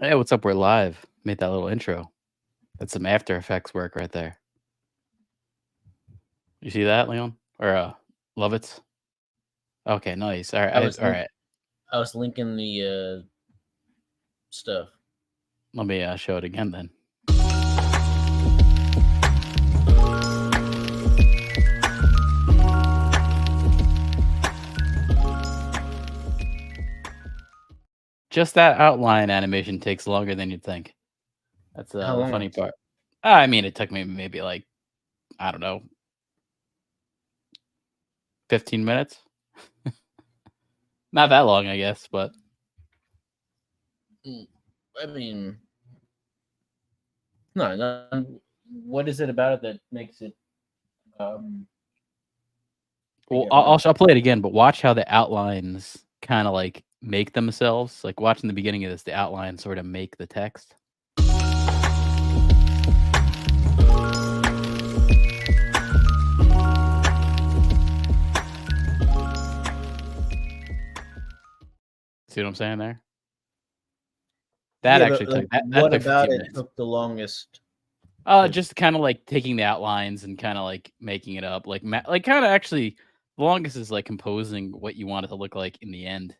Hey, what's up? We're live. Made that little intro. That's some After Effects work right there. You see that, Leon? Or Lovitz? Okay, nice. All I right, was all link- right. I was linking the stuff. Let me show it again then. Just that outline animation takes longer than you'd think. That's How the long? funny part. I mean, it took me maybe like, I don't know, 15 minutes. Not that long, I guess, but I mean, no. What is it about it that makes it? well, I'll play it again. But watch how the outlines kind of like make themselves. Like watching the beginning of this, the outlines sort of make the text. See what I'm saying there? That Yeah, actually but, took that what took about 15 it minutes. took the longest? Just kind of like taking the outlines and kind of like making it up, like kind of actually the longest is like composing what you want it to look like in the end.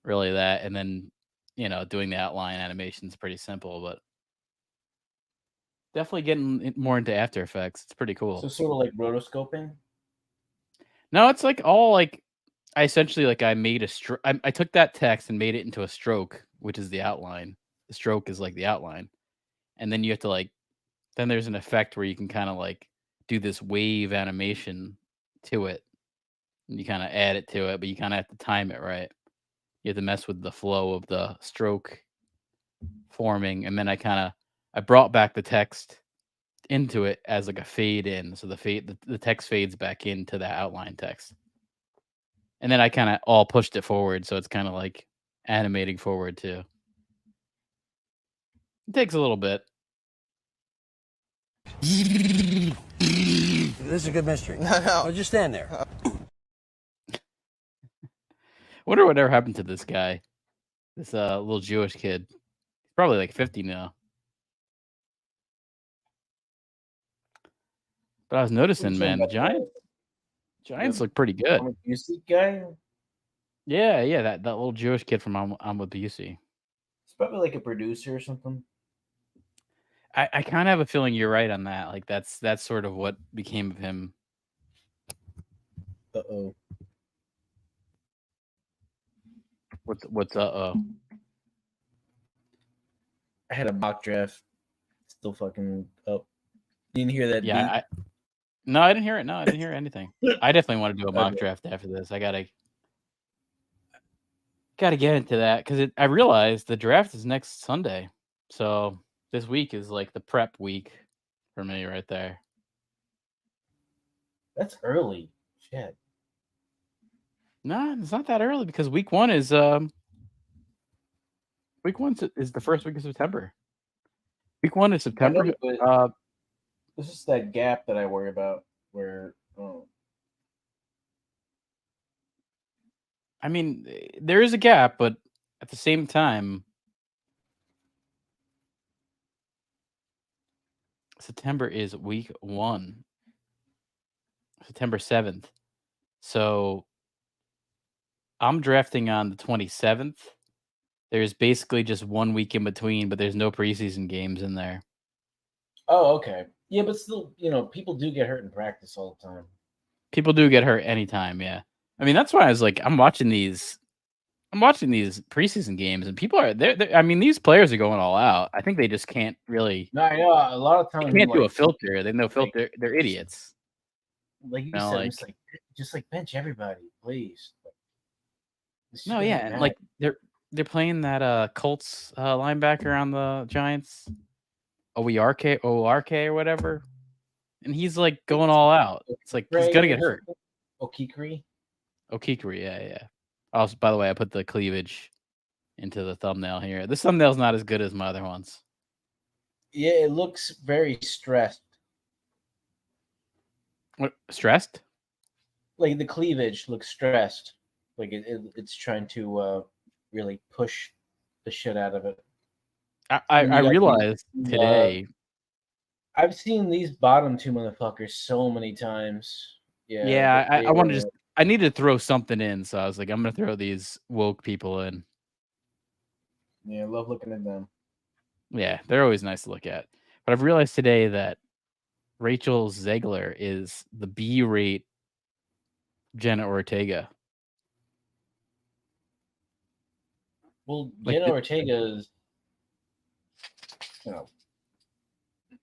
Really that, and then doing the outline animation is pretty simple, but definitely getting more into After Effects. It's pretty cool. So sort of like rotoscoping. No, it's like all like I essentially like I made a stroke. I took that text and made it into a stroke, which is the outline. The stroke is like the outline, and then you have to like then there's an effect where you can kind of like do this wave animation to it, and you kind of add it to it, but you kind of have to time it right. You have to mess with the flow of the stroke forming, and then I brought back the text into it as like a fade in, so the text fades back into that outline text. And then I kind of all pushed it forward, so it's kind of like animating forward too. It takes a little bit. This is a good mystery. No. Just stand there. Wonder whatever happened to this guy, this little Jewish kid. He's probably like 50 now. But I was noticing, man, the Giants look pretty good. You see, guy. Yeah, that little Jewish kid from I'm with Busey. It's probably like a producer or something. I kind of have a feeling you're right on that. Like that's sort of what became of him. Uh-oh. What's uh-oh? I had a mock draft. Still fucking up. You didn't hear that? Yeah, no, I didn't hear it. No, I didn't hear anything. I definitely want to do a mock draft after this. I gotta get into that because I realized the draft is next Sunday, so this week is like the prep week for me right there. That's early. Shit. No, it's not that early because week one is the first week of September. Week 1 is September. This is that gap that I worry about where. I mean, there is a gap, but at the same time, September is week 1. September 7th. So I'm drafting on the 27th. There's basically just 1 week in between, but there's no preseason games in there. Oh, okay. Yeah, but still, people do get hurt in practice all the time. People do get hurt anytime, yeah. I mean, that's why I was like, I'm watching these preseason games, and people are they're I mean, these players are going all out. I think they just can't really. No, I know a lot of times they can't do a filter. They have no filter. They're idiots. Like you said, it's like just like bench everybody, please. No, yeah, and like they're playing that Colts linebacker on the Giants, ORK or whatever, and he's like going all out. It's like he's gonna get hurt. Okikri, yeah. Also, by the way, I put the cleavage into the thumbnail here. This thumbnail's not as good as my other ones. Yeah, it looks very stressed. What, stressed? Like the cleavage looks stressed. Like it's trying to really push the shit out of it. I realized today. I've seen these bottom two motherfuckers so many times. Yeah, I want to just. I needed to throw something in, so I was like, I'm gonna throw these woke people in. Yeah, I love looking at them. Yeah, they're always nice to look at. But I've realized today that Rachel Zegler is the B-rate Jenna Ortega. Well, Like Gina Ortega is,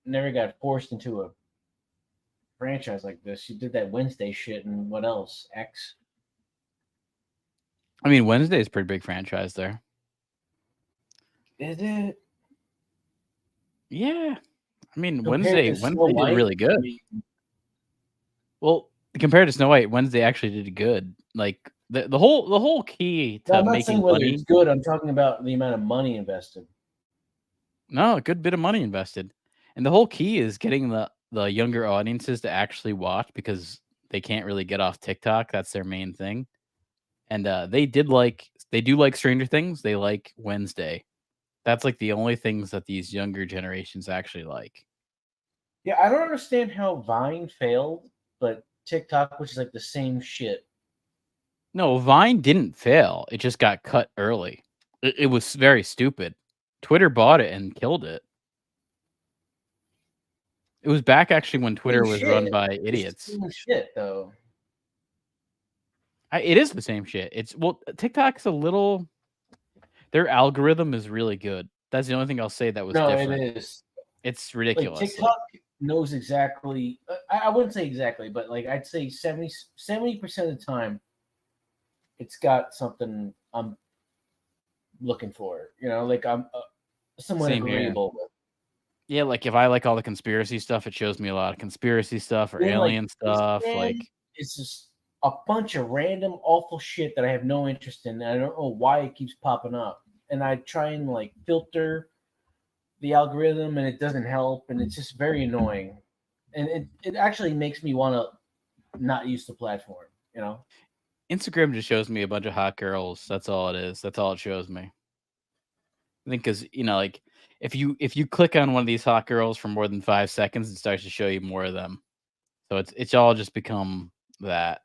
never got forced into a franchise like this. She did that Wednesday shit and what else? X. I mean, Wednesday is a pretty big franchise there. Is it? Yeah, I mean Compared Wednesday to Snow did White, really good. Well, compared to Snow White, Wednesday actually did good. Like the whole key to I'm not saying making whether money. it's good. I'm talking about the amount of money invested. No, a good bit of money invested, and the whole key is getting the younger audiences to actually watch because they can't really get off TikTok. That's their main thing, and they do like Stranger Things. They like Wednesday. That's like the only things that these younger generations actually like. Yeah, I don't understand how Vine failed, but TikTok, which is like the same shit. No, Vine didn't fail. It just got cut early. It was very stupid. Twitter bought it and killed it. It was back actually when Twitter was run by idiots. It's the same shit, though. It is the same shit. TikTok's a little. Their algorithm is really good. That's the only thing I'll say that was different. It is. It's ridiculous. Like TikTok knows exactly. I wouldn't say exactly, but like I'd say 70% of the time, it's got something I'm looking for. Like I'm somewhat agreeable with. Yeah, like if I like all the conspiracy stuff, it shows me a lot of conspiracy stuff or alien stuff. It's just a bunch of random awful shit that I have no interest in. And I don't know why it keeps popping up. And I try and like filter the algorithm, and it doesn't help, and it's just very annoying. And it actually makes me want to not use the platform. Instagram just shows me a bunch of hot girls. That's all it is. That's all it shows me. I think because like if you click on one of these hot girls for more than 5 seconds, it starts to show you more of them. So it's all just become that.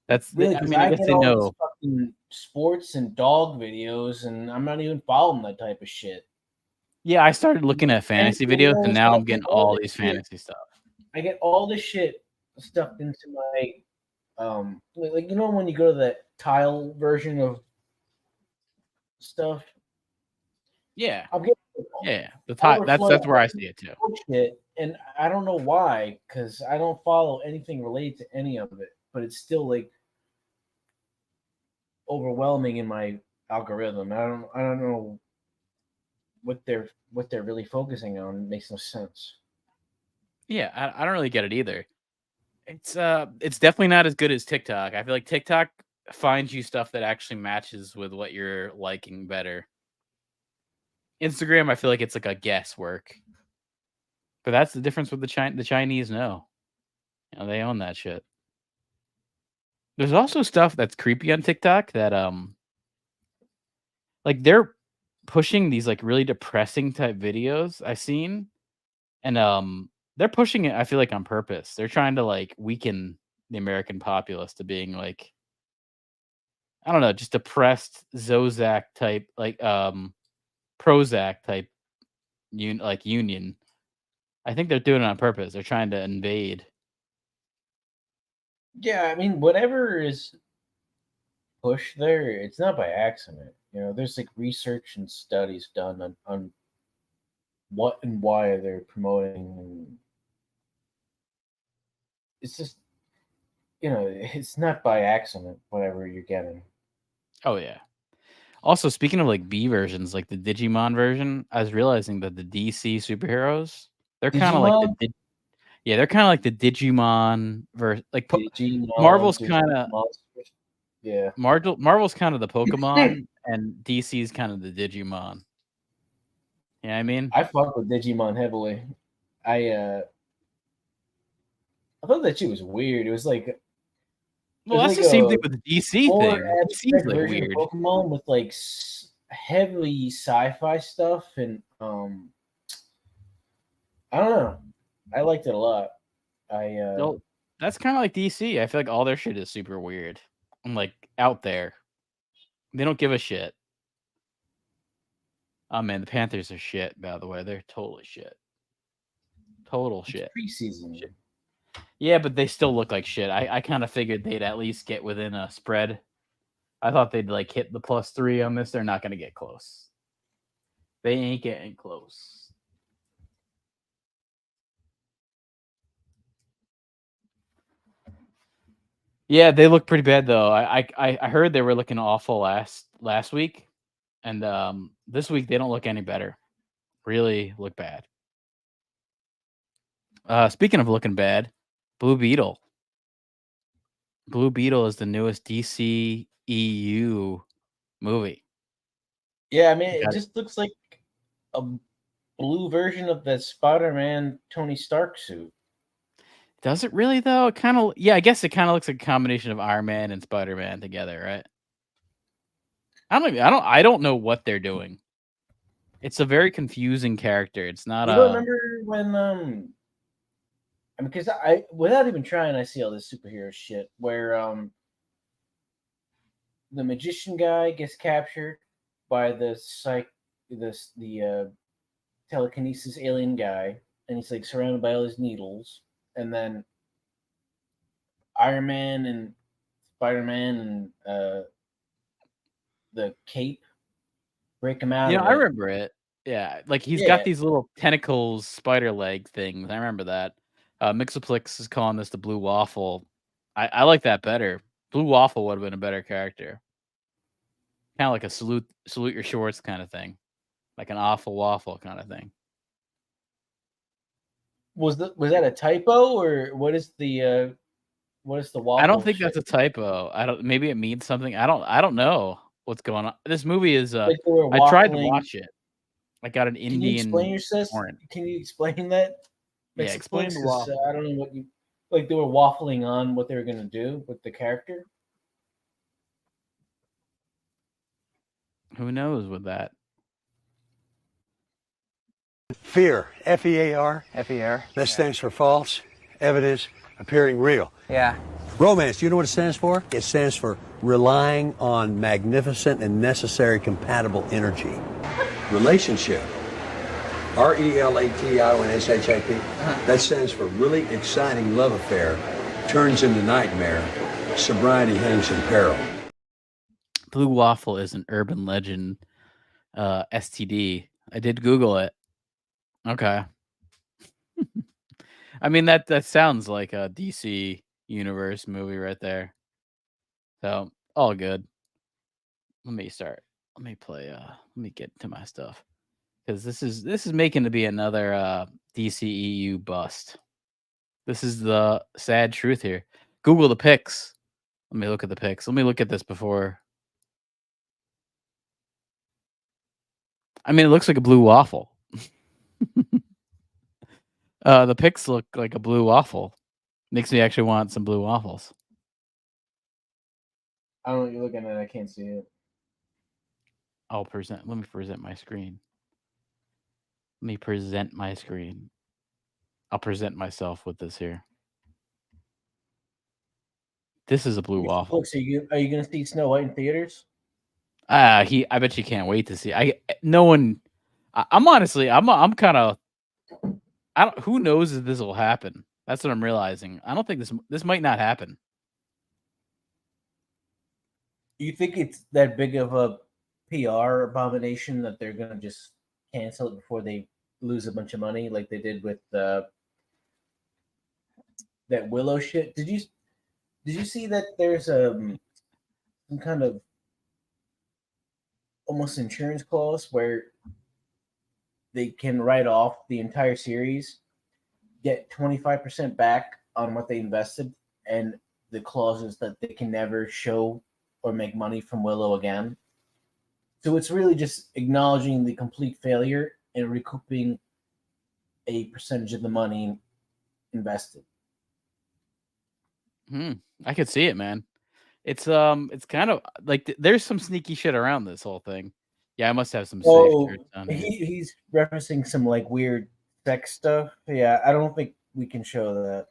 That's really, I mean, I guess they know fucking sports and dog videos, and I'm not even following that type of shit. Yeah, I started looking at fantasy videos, and now I'm getting all these fantasy stuff. I get all this shit stuffed into my like when you go to that tile version of stuff. Yeah, I'm getting the tile. That's where I see it too. Shit, and I don't know why, because I don't follow anything related to any of it, but it's still like overwhelming in my algorithm. I don't know what they're really focusing on. It makes no sense. Yeah, I don't really get it either. It's definitely not as good as TikTok. I feel like TikTok finds you stuff that actually matches with what you're liking better. Instagram, I feel like it's like a guesswork. But that's the difference with the Chinese know. They own that shit. There's also stuff that's creepy on TikTok that like they're pushing these like really depressing type videos I've seen. And they're pushing it, I feel like, on purpose. They're trying to like weaken the American populace to being like, I don't know, just depressed Zozak type, like Prozac type union. I think they're doing it on purpose. They're trying to invade. Yeah, I mean, whatever is pushed there, it's not by accident. There's like research and studies done on what and why they're promoting. It's just, it's not by accident, whatever you're getting. Oh, yeah. Also, speaking of like B versions, like the Digimon version, I was realizing that the DC superheroes, they're kind of like they're kind of like the Digimon version. Like Marvel's kind of Marvel's kind of the Pokemon, and DC's kind of the Digimon. Yeah, I mean, I fuck with Digimon heavily. I thought that shit was weird. It was like, well, that's like the same thing with the DC thing. DC's like weird. Pokemon with like heavily sci-fi stuff, and I don't know. I liked it a lot. Well, that's kind of like DC. I feel like all their shit is super weird. I'm like out there. They don't give a shit. Oh man, the Panthers are shit. By the way, they're totally shit. Total shit. Preseason. Shit. Yeah, but they still look like shit. I kind of figured they'd at least get within a spread. I thought they'd like hit the +3 on this. They're not going to get close. They ain't getting close. Yeah, they look pretty bad though. I heard they were looking awful last week, and this week they don't look any better. Really look bad. Speaking of looking bad, Blue Beetle. Blue Beetle is the newest DC EU movie. Yeah, I mean, it just looks like a blue version of the Spider-Man Tony Stark suit. Does it really though? It kind of, yeah. I guess it kind of looks like a combination of Iron Man and Spider-Man together, right? I don't know what they're doing. It's a very confusing character. It's not You don't remember when I mean, because I without even trying, I see all this superhero shit where the magician guy gets captured by the telekinesis alien guy, and he's like surrounded by all his needles, and then Iron Man and Spider-Man and the Cape break him out. Yeah, I remember it. Yeah, like he's got these little tentacles, spider leg things. I remember that. Mixoplex is calling this the Blue Waffle. I like that better. Blue Waffle would have been a better character. Kind of like a salute your shorts kind of thing, like an awful waffle kind of thing. Was that a typo, or what is the waffle? I don't think that's a typo. Maybe it means something. I don't know what's going on. This movie is I tried to watch it. I got an Indian. Can you explain yourself? Can you explain that? Yeah, explain the waffle. I don't know what you like. They were waffling on what they were gonna do with the character. Who knows with that? Fear, F-E-A-R. F-E-R. That stands for false evidence appearing real. Yeah. Romance, do you know what it stands for? It stands for relying on magnificent and necessary compatible energy. Relationship, R-E-L-A-T-I-O-N-S-H-A-P. That stands for really exciting love affair, turns into nightmare, sobriety hangs in peril. Blue Waffle is an urban legend STD. I did Google it. Okay. I mean that sounds like a DC universe movie right there. So all good. Let me play let me get to my stuff. Because this is making to be another DCEU bust. This is the sad truth here. Google the pics. Let me look at the pics. Let me look at this before. I mean, it looks like a blue waffle. The pics look like a blue waffle. Makes me actually want some blue waffles. I don't know what you're looking at. I can't see it. Let me present my screen. Let me present my screen. I'll present myself with this here. This is a blue waffle. Are you going to see Snow White in theaters? I bet you can't wait to see. I'm honestly, I'm kind of. Who knows if this will happen? That's what I'm realizing. I don't think this might not happen. You think it's that big of a PR abomination that they're going to just cancel it before they lose a bunch of money, like they did with that Willow shit? Did you see that there's some kind of almost insurance clause where they can write off the entire series, get 25% back on what they invested, and the clause is that they can never show or make money from Willow again. So it's really just acknowledging the complete failure and recouping a percentage of the money invested. I could see it, man. It's kind of like there's some sneaky shit around this whole thing. Yeah, I must have some safe Oh, shirts on here. he's referencing some like weird sex stuff. Yeah, I don't think we can show that.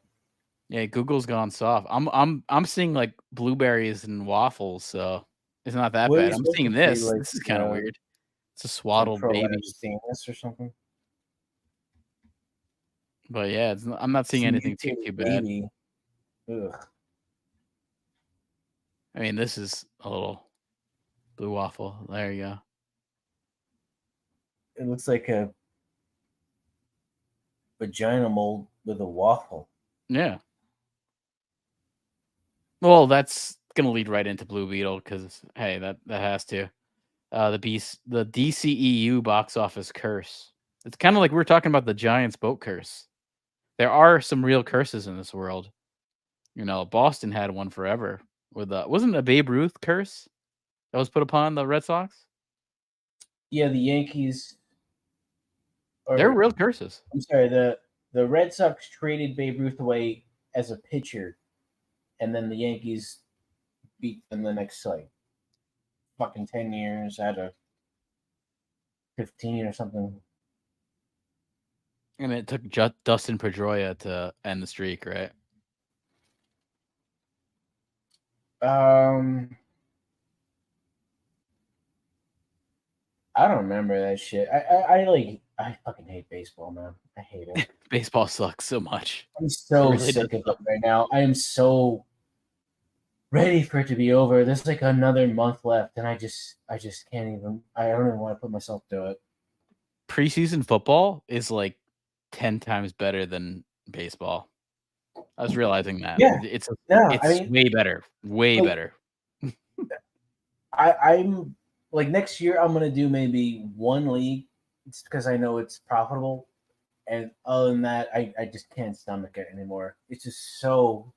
Yeah, Google's gone soft. I'm seeing like blueberries and waffles, so it's not that What are bad. you I'm supposed seeing to see? this. Like This is kind of weird. It's a some swaddled baby. prolapse or something. But yeah, I'm not seeing Some anything too mutated bad. baby. Ugh. I mean, this is a little blue waffle. There you go. It looks like a vagina mold with a waffle. Yeah. Well, that's gonna lead right into Blue Beetle because hey, that has to. The DCEU box office curse. It's kind of like we were talking about the Giants boat curse. There are some real curses in this world. You know, Boston had one forever with wasn't it a Babe Ruth curse that was put upon the Red Sox? Yeah, the Yankees. They're Or real curses. I'm sorry, the Red Sox traded Babe Ruth away as a pitcher, and then the Yankees beat them the next like fucking 10 years out of 15 or something. And it took Dustin Pedroia to end the streak, right? I don't remember that shit. I fucking hate baseball, man. I hate it. Baseball sucks so much. I'm so really sick does of it right now. I am so ready for it to be over. There's like another month left, and I just can't even. I don't even want to put myself through it. Preseason football is like 10 times better than baseball. I was realizing that. Yeah. It's I mean, way better. Way like, better. I'm like next year I'm gonna do maybe one league. It's because I know it's profitable, and other than that, I just can't stomach it anymore. It's just so.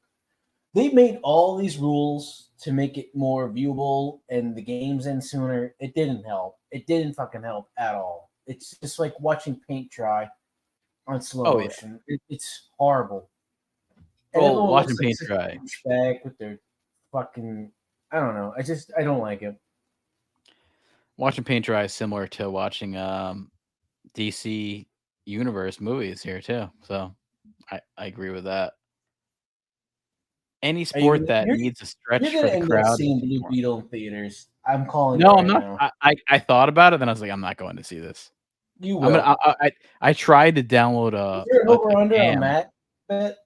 They made all these rules to make it more viewable, and the games end sooner. It didn't help. It didn't fucking help at all. It's just like watching paint dry on slow motion. Yeah. It's horrible. And well, watching like paint dry. Back with their fucking. I don't know. I don't like it. Watching paint dry is similar to watching DC Universe movies here too. So I agree with that. Any sport that needs a stretch for the crowd. Seeing Blue Beetle in theaters. I'm calling. No, it I'm not. now. I thought about it, then I was like, I'm not going to see this. You will. I tried to download Is there an over under on that bet?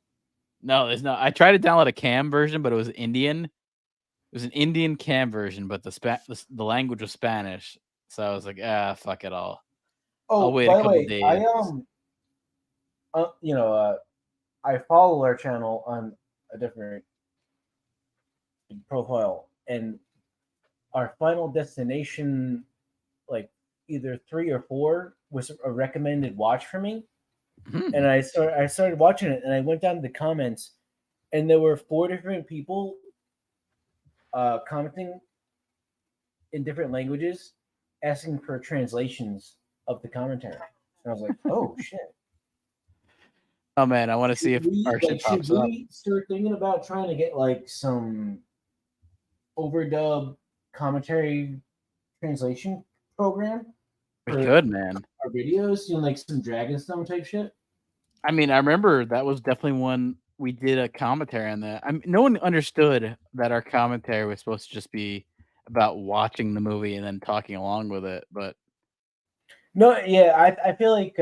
No, there's not. I tried to download a cam version, but it was Indian. It was an Indian cam version, but the language was Spanish. So I was like, fuck it all. Oh, I'll wait by a couple the way, days. I follow our channel on a different profile, and our Final Destination, like either 3 or 4, was a recommended watch for me. Mm-hmm. And I started watching it, and I went down to the comments, and there were 4 different people commenting in different languages, asking for translations of the commentary. And I was like, oh shit. Oh man, I want to see if our shit pops up. Should we start thinking about trying to get like some overdub commentary translation program? We could, man. Our videos, doing like some Dragonstone type shit. I mean, I remember that was definitely one we did a commentary on that. No one understood that our commentary was supposed to just be about watching the movie and then talking along with it. But no, yeah, I feel like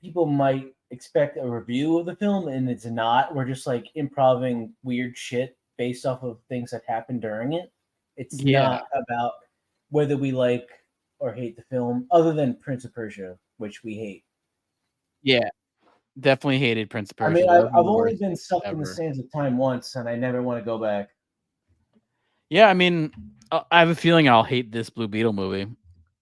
people might expect a review of the film, and it's not. We're just like improving weird shit based off of things that happened during it. It's not about whether we like or hate the film, other than Prince of Persia, which we hate. Yeah, definitely hated Prince of Persia. I mean, I've only been sucked in the sands of time once, and I never want to go back. Yeah, I mean, I have a feeling I'll hate this Blue Beetle movie.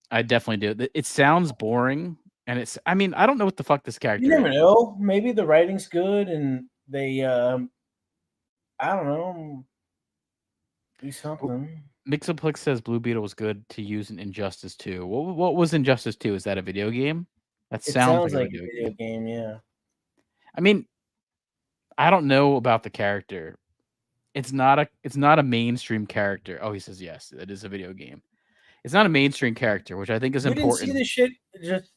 I definitely do. It sounds boring, and I mean, I don't know what the fuck this character is. You never know. Maybe the writing's good, and they, I don't know, do something. Mixoplex says Blue Beetle was good to use in Injustice 2. What was Injustice 2? Is that a video game? That sounds like a video game, yeah. I mean, I don't know about the character. It's not a mainstream character. Oh, he says yes, it is a video game. It's not a mainstream character, which I think is You didn't see important. this shit just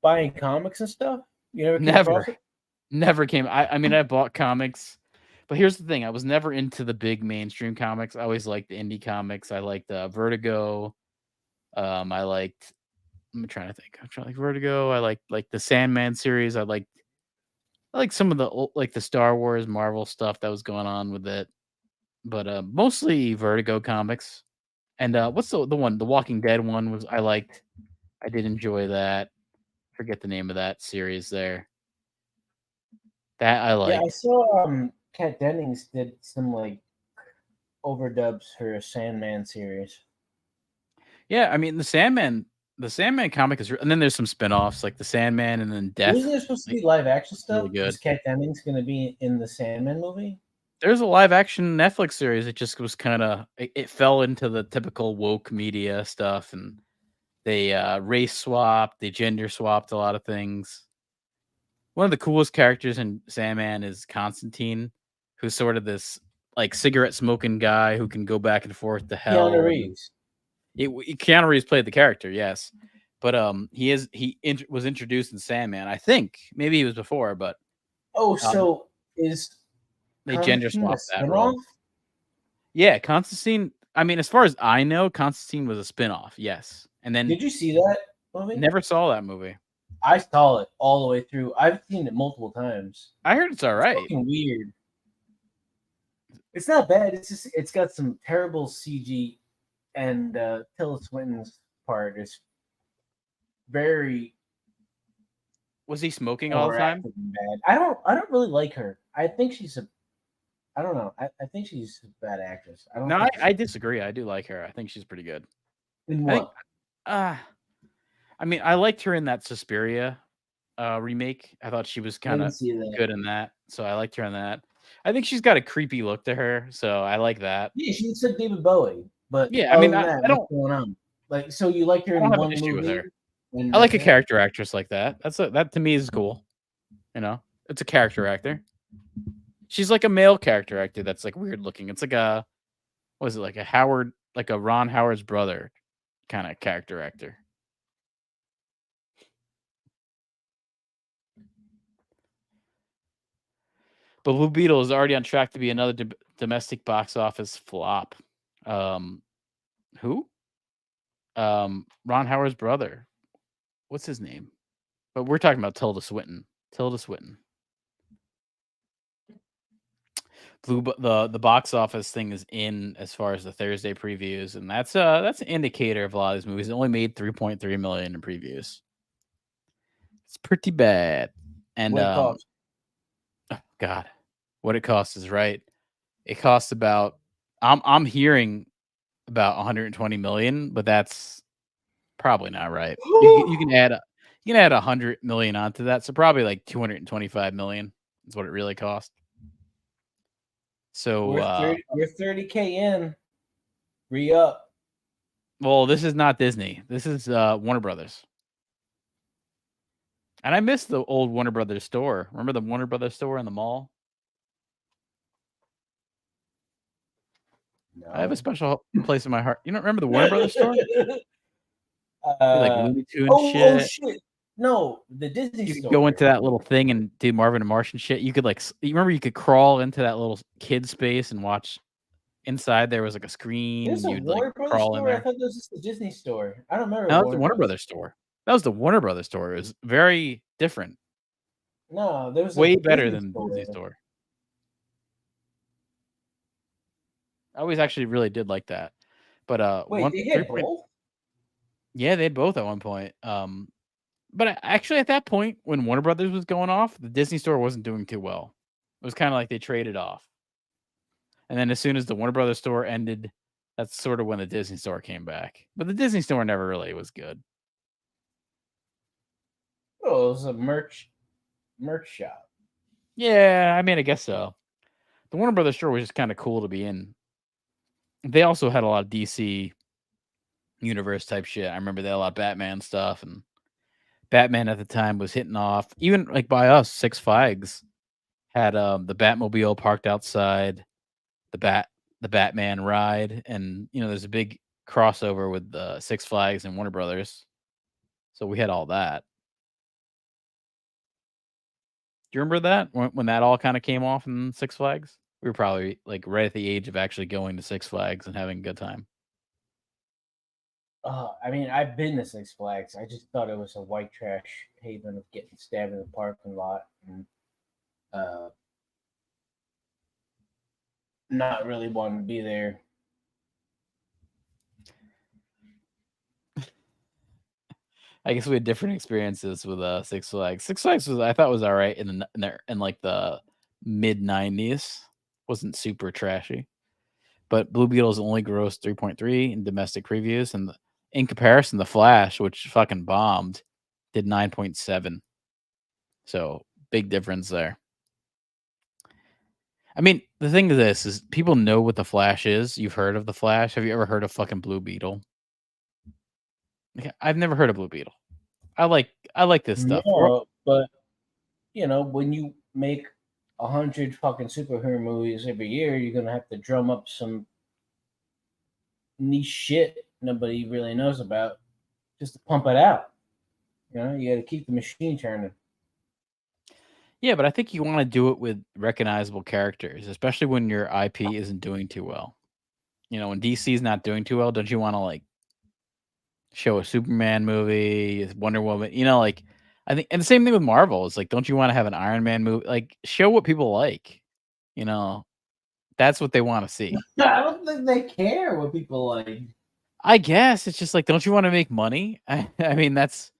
buying comics and stuff? You never came across it? Never came. I mean, I bought comics, but here's the thing: I was never into the big mainstream comics. I always liked the indie comics. I liked Vertigo. I liked. I'm trying to think. I'm trying to like Vertigo. I liked like the Sandman series. I like some of the like the Star Wars, Marvel stuff that was going on with it, but mostly Vertigo comics. And what's the one? The Walking Dead one was I liked. I did enjoy that. Forget the name of that series there. That I Yeah, I liked. saw Kat Dennings did some like overdubs for a Sandman series. Yeah, I mean the Sandman comic is, and then there's some spin-offs like the Sandman and then Death. Wasn't there supposed to Like, be live action stuff? really good. Is Kat Dennings going to be in the Sandman movie? There's a live action Netflix series. It just was kind of it fell into the typical woke media stuff, and they race swapped, they gender swapped a lot of things. One of the coolest characters in Sandman is Constantine, who's sort of this like cigarette smoking guy who can go back and forth to hell. Keanu Reeves. Keanu Reeves played the character, yes, but was introduced in Sandman. I think maybe he was before, but Oh, so is they gender Constantine a swapped that role. spinoff? Yeah, Constantine. I mean, as far as I know, Constantine was a spinoff. Yes, and then Did you see that movie? never saw that movie. I saw it all the way through. I've seen it multiple times. I heard it's all right. It's fucking weird. It's not bad. It's just it's got some terrible CG, and Tilda Swinton's part is very. Was he smoking all the time? Bad. I don't really like her. I think she's a. I don't know. I think she's a bad actress. I don't. No, I disagree. I do like her. I think she's pretty good. In what? I mean, I liked her in that Suspiria remake. I thought she was kind of good in that, so I liked her in that. I think she's got a creepy look to her, so I like that. Yeah, she looks like David Bowie, but yeah, I mean, I don't. What's going on? Like, so you like her in one movie? With her. I like a character actress like that. That to me is cool. You know, it's a character actor. She's like a male character actor that's like weird looking. It's like a, what is it, like a Ron Howard's brother kind of character actor. But Blue Beetle is already on track to be another domestic box office flop. Who? Ron Howard's brother. What's his name? But we're talking about Tilda Swinton. The box office thing is in as far as the Thursday previews, and that's an indicator of a lot of these movies. It only made 3.3 million in previews. It's pretty bad. And what God, what it costs is right. It costs about I'm hearing about 120 million, but that's probably not right. You can add 100 million onto that, so probably like 225 million is what it really cost. So we're 30K in. Re-up. Well, this is not Disney. This is Warner Brothers. And I miss the old Warner Brothers store. Remember the Warner Brothers store in the mall? No. I have a special place in my heart. You don't remember the Warner Brothers store? Like Looney Tunes shit. Oh shit. No, the Disney store. You could go into that little thing and do Marvin and Martian shit. You could you remember you could crawl into that little kid space and watch. Inside there was like a screen. There's a Warner Brothers store. I thought this was the Disney store. I don't remember. No, it was the Warner Brothers store. That was the Warner Brothers store. It was very different. No, there was way better than the Disney store. I always actually really did like that. But wait, they had both? Yeah, they had both at one point. But actually at that point when Warner Brothers was going off, the Disney store wasn't doing too well. It was kind of like they traded off. And then as soon as the Warner Brothers store ended, that's sort of when the Disney store came back. But the Disney store never really was good. Oh, it was a merch shop. Yeah, I mean, I guess so. The Warner Brothers store was just kind of cool to be in. They also had a lot of DC universe type shit. I remember they had a lot of Batman stuff, and Batman at the time was hitting off. Even like by us, Six Flags had the Batmobile parked outside the Batman ride, and there's a big crossover with Six Flags and Warner Brothers, so we had all that. Do you remember that when that all kind of came off in Six Flags? We were probably like right at the age of actually going to Six Flags and having a good time. I mean, I've been to Six Flags. I just thought it was a white trash haven of getting stabbed in the parking lot and not really wanting to be there. I guess we had different experiences with Six Flags. Six Flags I thought was all right in like the mid '90s. Wasn't super trashy, but Blue Beetle's only grossed 3.3 in domestic previews, and in comparison, The Flash, which fucking bombed, did 9.7. So big difference there. I mean, the thing to this is people know what The Flash is. You've heard of The Flash. Have you ever heard of fucking Blue Beetle? I've never heard of Blue Beetle. I like this stuff. No, but you know, when you make 100 fucking superhero movies every year, you're gonna have to drum up some niche shit nobody really knows about just to pump it out. You know, you got to keep the machine turning. Yeah, but I think you want to do it with recognizable characters, especially when your IP isn't doing too well. You know, when DC's not doing too well, don't you want to like show a Superman movie, Wonder Woman? You know, like I think, and the same thing with Marvel. It's like, don't you want to have an Iron Man movie? Like, show what people like. You know, that's what they want to see. I don't think they care what people like. I guess it's just like, don't you want to make money? I mean, that's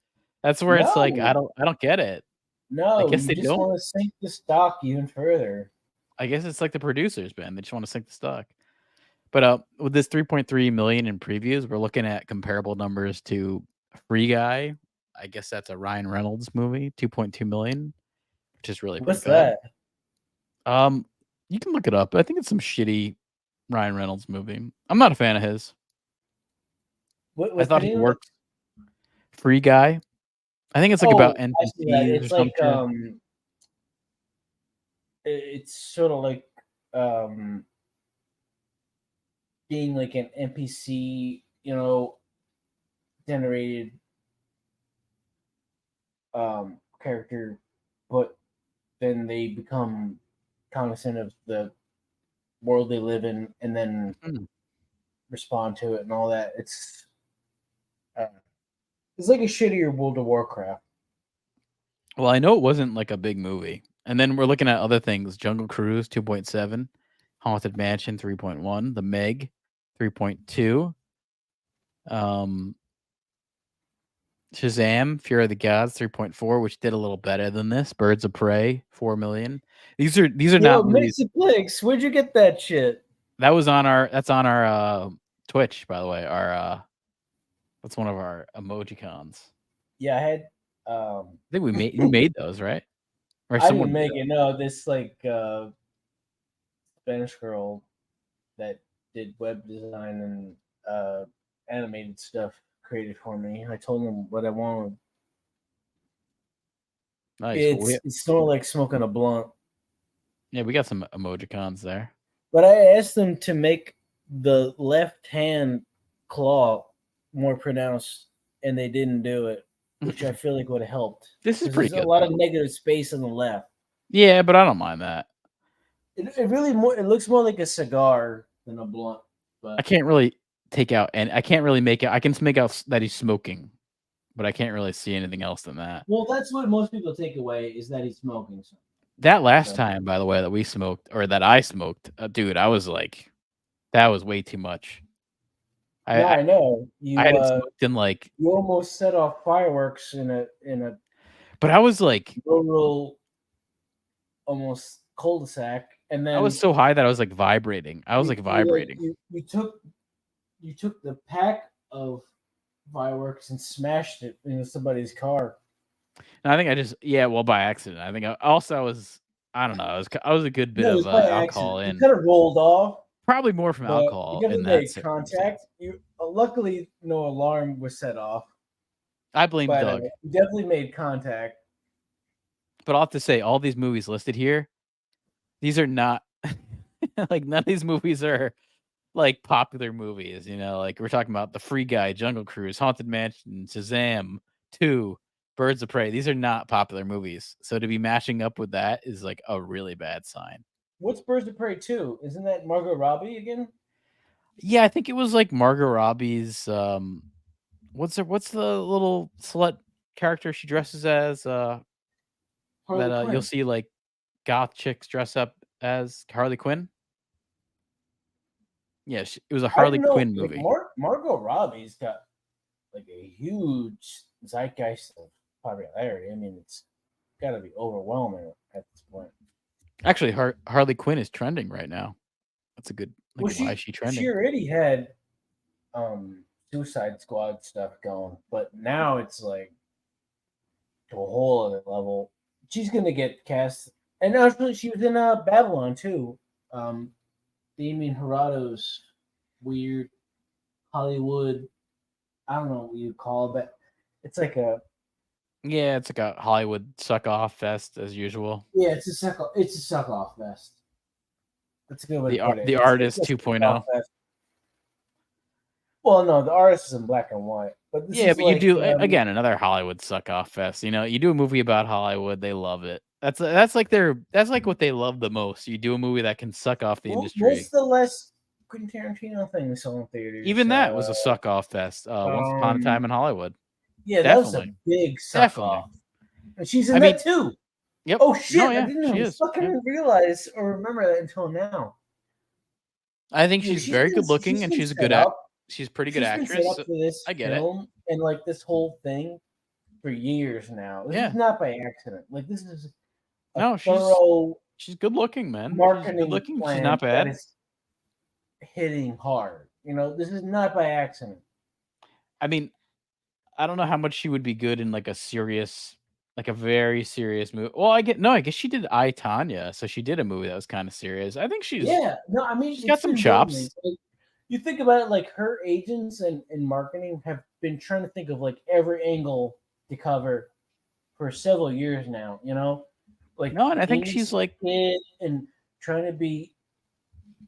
where it's like, I No. don't get it. No, I guess you they just don't. want to sink the stock even further. I guess it's like the producers, man. They just want to sink the stock. But with this 3.3 million in previews, we're looking at comparable numbers to Free Guy. I guess that's a Ryan Reynolds movie, 2.2 million, which is really pretty What's good. that? You can look it up. I think it's some shitty Ryan Reynolds movie. I'm not a fan of his. I thought he worked. Free Guy. I think it's like about NPCs it's or like something. it's sort of like being like an NPC, you know, generated character, but then they become cognizant of the world they live in and then respond to it and all that. It's like a shittier World of Warcraft. Well, I know it wasn't like a big movie. And then we're looking at other things. Jungle Cruise, 2.7. Haunted Mansion, 3.1. The Meg, 3.2. Shazam, Fear of the Gods, 3.4, which did a little better than this. Birds of Prey, 4 million. These are not movies. Mixiplex, where'd you get that shit? That's on our Twitch, by the way. That's one of our emoji cons. Yeah, I had I think you made those, right? Or I didn't make it. No, this like Spanish girl that did web design and animated stuff created for me. I told them what I wanted. Nice. It's sort of like smoking a blunt. Yeah, we got some emojicons there. But I asked them to make the left hand claw more pronounced, and they didn't do it, which I feel like would have helped. This is pretty good. There's a lot of negative space on the left. Yeah, but I don't mind that. It looks more like a cigar than a blunt. But I can't really take out, and I can't really make out. I can make out that he's smoking, but I can't really see anything else than that. Well, that's what most people take away is that he's smoking. That last time, by the way, that we smoked or that I smoked, dude, I was like, that was way too much. I know. I hadn't smoked in like. You almost set off fireworks in a. But I was like rural, almost cul-de-sac, and then I was so high that I was like vibrating. I was like vibrating. You took the pack of fireworks and smashed it into somebody's car. And I think by accident. I think I don't know. I was a good bit of alcohol in. You could have rolled off. Probably more from alcohol. You made contact. Luckily, no alarm was set off. I blame Doug. You definitely made contact. But I'll have to say, all these movies listed here, these are not like none of these movies are like popular movies, you know, like we're talking about The Free Guy, Jungle Cruise, Haunted Mansion, Shazam 2, Birds of Prey. These are not popular movies. So to be matching up with that is like a really bad sign. What's Birds of Prey 2? Isn't that Margot Robbie again? Yeah, I think it was like Margot Robbie's what's the little slut character she dresses as Harley that you'll Quinn. see like goth chicks dress up as Harley Quinn? Yeah, it was a I Harley don't know. Quinn Like movie. Margot Robbie's got like a huge zeitgeist of popularity. I mean, it's got to be overwhelming at this point. Actually, Harley Quinn is trending right now. That's a good. Like, Well, why is she trending? she already had Suicide Squad stuff going, but now it's like to a whole other level. She's gonna get cast, and actually, she was in Babylon too. Damien Hirato's weird Hollywood. I don't know what you call it, but it's like a Yeah, it's like a Hollywood suck off fest as usual. yeah, it's a suck off fest. That's a good way to put it. The Artist 2.0. Well, no, the Artist is in black and white, but this Yeah, is but like, you do again another Hollywood suck off fest. You know, you do a movie about Hollywood, they love it. That's like what they love the most. You do a movie that can suck off the industry. What's the last Quentin Tarantino thing we saw in theaters? Even that was a suck off fest. Once Upon a Time in Hollywood. Yeah, that was a big suck off. And she's in that too. Yep. Oh shit! No, yeah, I didn't fucking realize or remember that until now. I think she's very good looking, and she's a good she's pretty good actress. Set up for this I get film and like this whole thing for years now. This is not by accident. Like this is she's good looking, man. Marketing she's good looking. Plan she's not bad. That is hitting hard. You know, this is not by accident. I mean, I don't know how much she would be good in like a very serious movie. Well, I guess she did I, Tonya, so she did a movie that was kind of serious. I think she's she's got some chops. Like, you think about it, like her agents and marketing have been trying to think of like every angle to cover for several years now, you know? Like no, and I think she's like and trying to be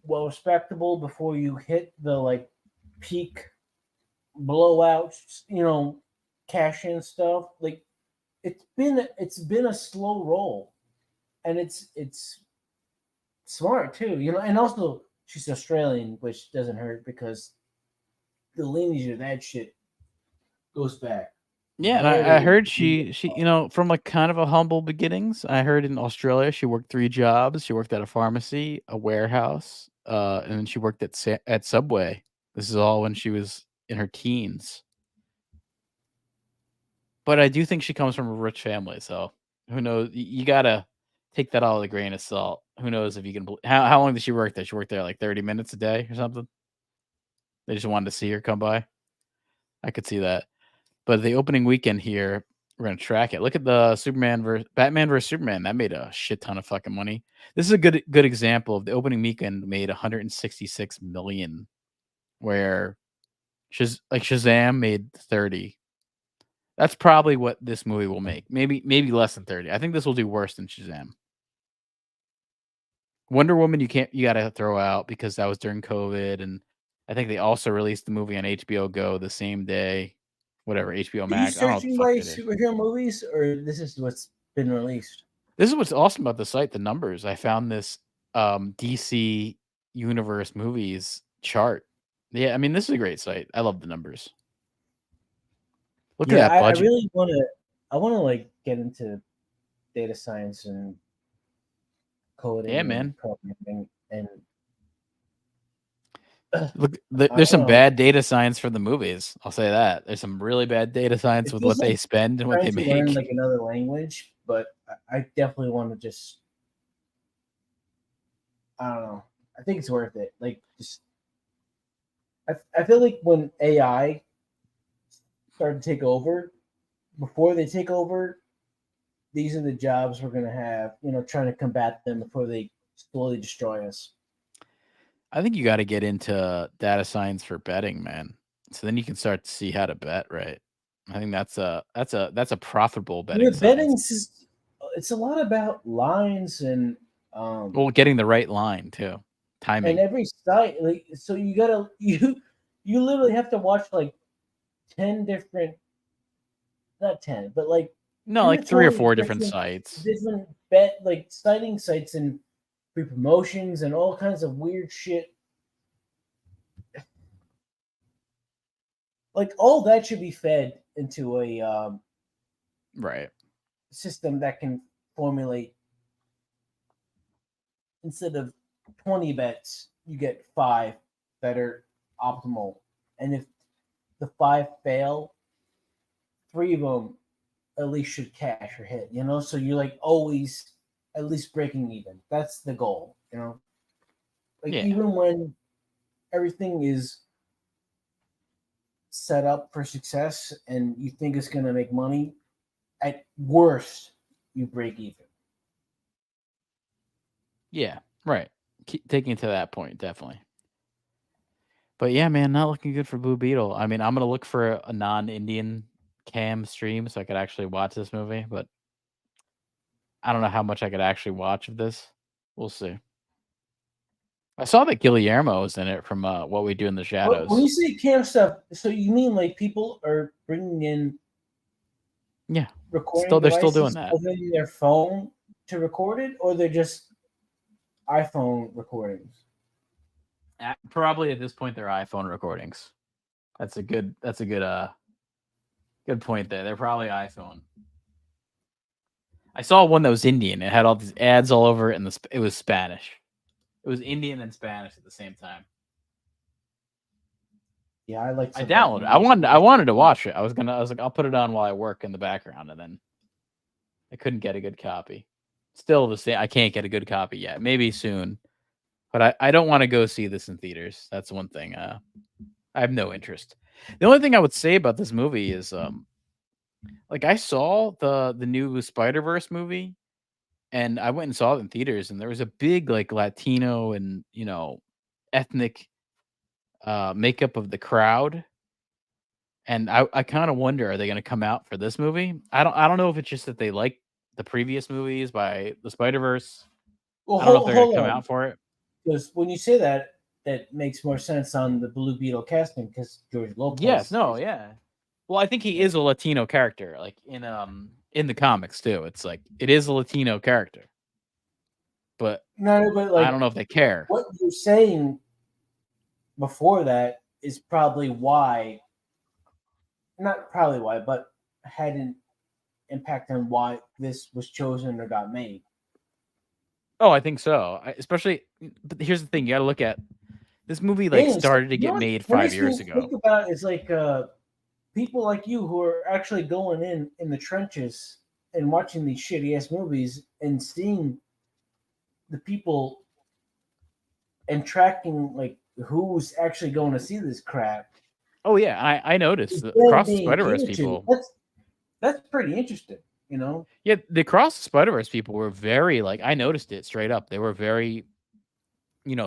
well respectable before you hit the like peak blowouts, you know, cash in stuff. Like it's been a slow roll, and it's smart too, you know. And also she's Australian, which doesn't hurt because the lineage of that shit goes back. Yeah, and I heard she you know, from like kind of a humble beginnings. I heard in Australia she worked 3 jobs. She worked at a pharmacy, a warehouse, and then she worked at Subway. This is all when she was in her teens. But I do think she comes from a rich family, so who knows? You gotta take that all with a grain of salt. Who knows if you can? How long did she work there? She worked there like 30 minutes a day or something. They just wanted to see her come by. I could see that. But the opening weekend here, we're gonna track it. Look at the Batman versus Superman. That made a shit ton of fucking money. This is a good example of the opening weekend made 166 million, where Shazam made 30. That's probably what this movie will make. Maybe less than 30. I think this will do worse than Shazam. Wonder Woman, you gotta throw out because that was during COVID, and I think they also released the movie on HBO Go the same day. Whatever, HBO Max. Are you searching by superhero movies, or this is what's been released? This is what's awesome about the site, the numbers. I found this DC Universe movies chart. Yeah, I mean, this is a great site. I love the numbers. Look at that budget. I really want to like get into data science and coding. Yeah, man. And look, there's some bad data science for the movies. I'll say that. There's some really bad data science with what they spend and what they make. Learn like another language, but I definitely want to just. I don't know. I think it's worth it. Like, just. I feel like when AI start to take over, before they take over, these are the jobs we're going to have, you know, trying to combat them before they slowly destroy us. I think you got to get into data science for betting, man. So then you can start to see how to bet, right? I think that's a profitable betting. Betting it's a lot about lines and getting the right line too timing. And every site, like, so you gotta you literally have to watch like 10 different, not 10, but like No, 10 like to 3 or 20 4 different sites. different bet like sighting sites and free promotions and all kinds of weird shit. Like all that should be fed into a Right. system that can formulate, instead of 20 bets, you get 5 that are optimal. And if the 5 fail, 3 of them at least should cash or hit, you know? So you're like always at least breaking even. That's the goal, you know? Like Yeah. even when everything is set up for success and you think it's going to make money, at worst, you break even. Yeah. Right. Taking it to that point, definitely. But yeah, man, not looking good for Blue Beetle. I mean, I'm gonna look for a non-Indian cam stream so I could actually watch this movie, but I don't know how much I could actually watch of this. We'll see. I saw that Guillermo was in it from What We Do in the Shadows. When you say cam stuff, so you mean like people are bringing in Yeah, recording they're still doing devices that. other than their phone to record it, or they're just iPhone recordings? Probably at this point, they're iPhone recordings. That's a good good point there. They're probably iPhone. I saw one that was Indian. It had all these ads all over it, and it was Spanish. It was Indian and Spanish at the same time. Yeah, I like. I downloaded it. I wanted to watch it. I was like, I'll put it on while I work in the background, and then I couldn't get a good copy. Still the same. I can't get a good copy yet. Maybe soon, but I don't want to go see this in theaters. That's one thing. I have no interest. The only thing I would say about this movie is, like I saw the new Spider-Verse movie, and I went and saw it in theaters, and there was a big like Latino and ethnic makeup of the crowd. And I kind of wonder, are they going to come out for this movie? I don't know if it's just that they like the previous movies by the Spider-Verse. Well, I don't know if they're going to come out for it. Because when you say that, that makes more sense on the Blue Beetle casting because George Lopez. Yes, no, yeah. Well, I think he is a Latino character, like in the comics too. It's like it is a Latino character, but like, I don't know if they care. What you're saying before that is probably why, not probably why, but had an impact on why this was chosen or got made. Oh, I think so. Especially, but here's the thing: you got to look at this movie. Like started to get made 5 years ago. Think about it's like people like you who are actually going in the trenches and watching these shitty ass movies and seeing the people and tracking like who's actually going to see this crap. Oh yeah, I noticed across the Spider-Verse people. That's pretty interesting, you know. Yeah, the Across the Spider-Verse people were very like I noticed it straight up. They were very,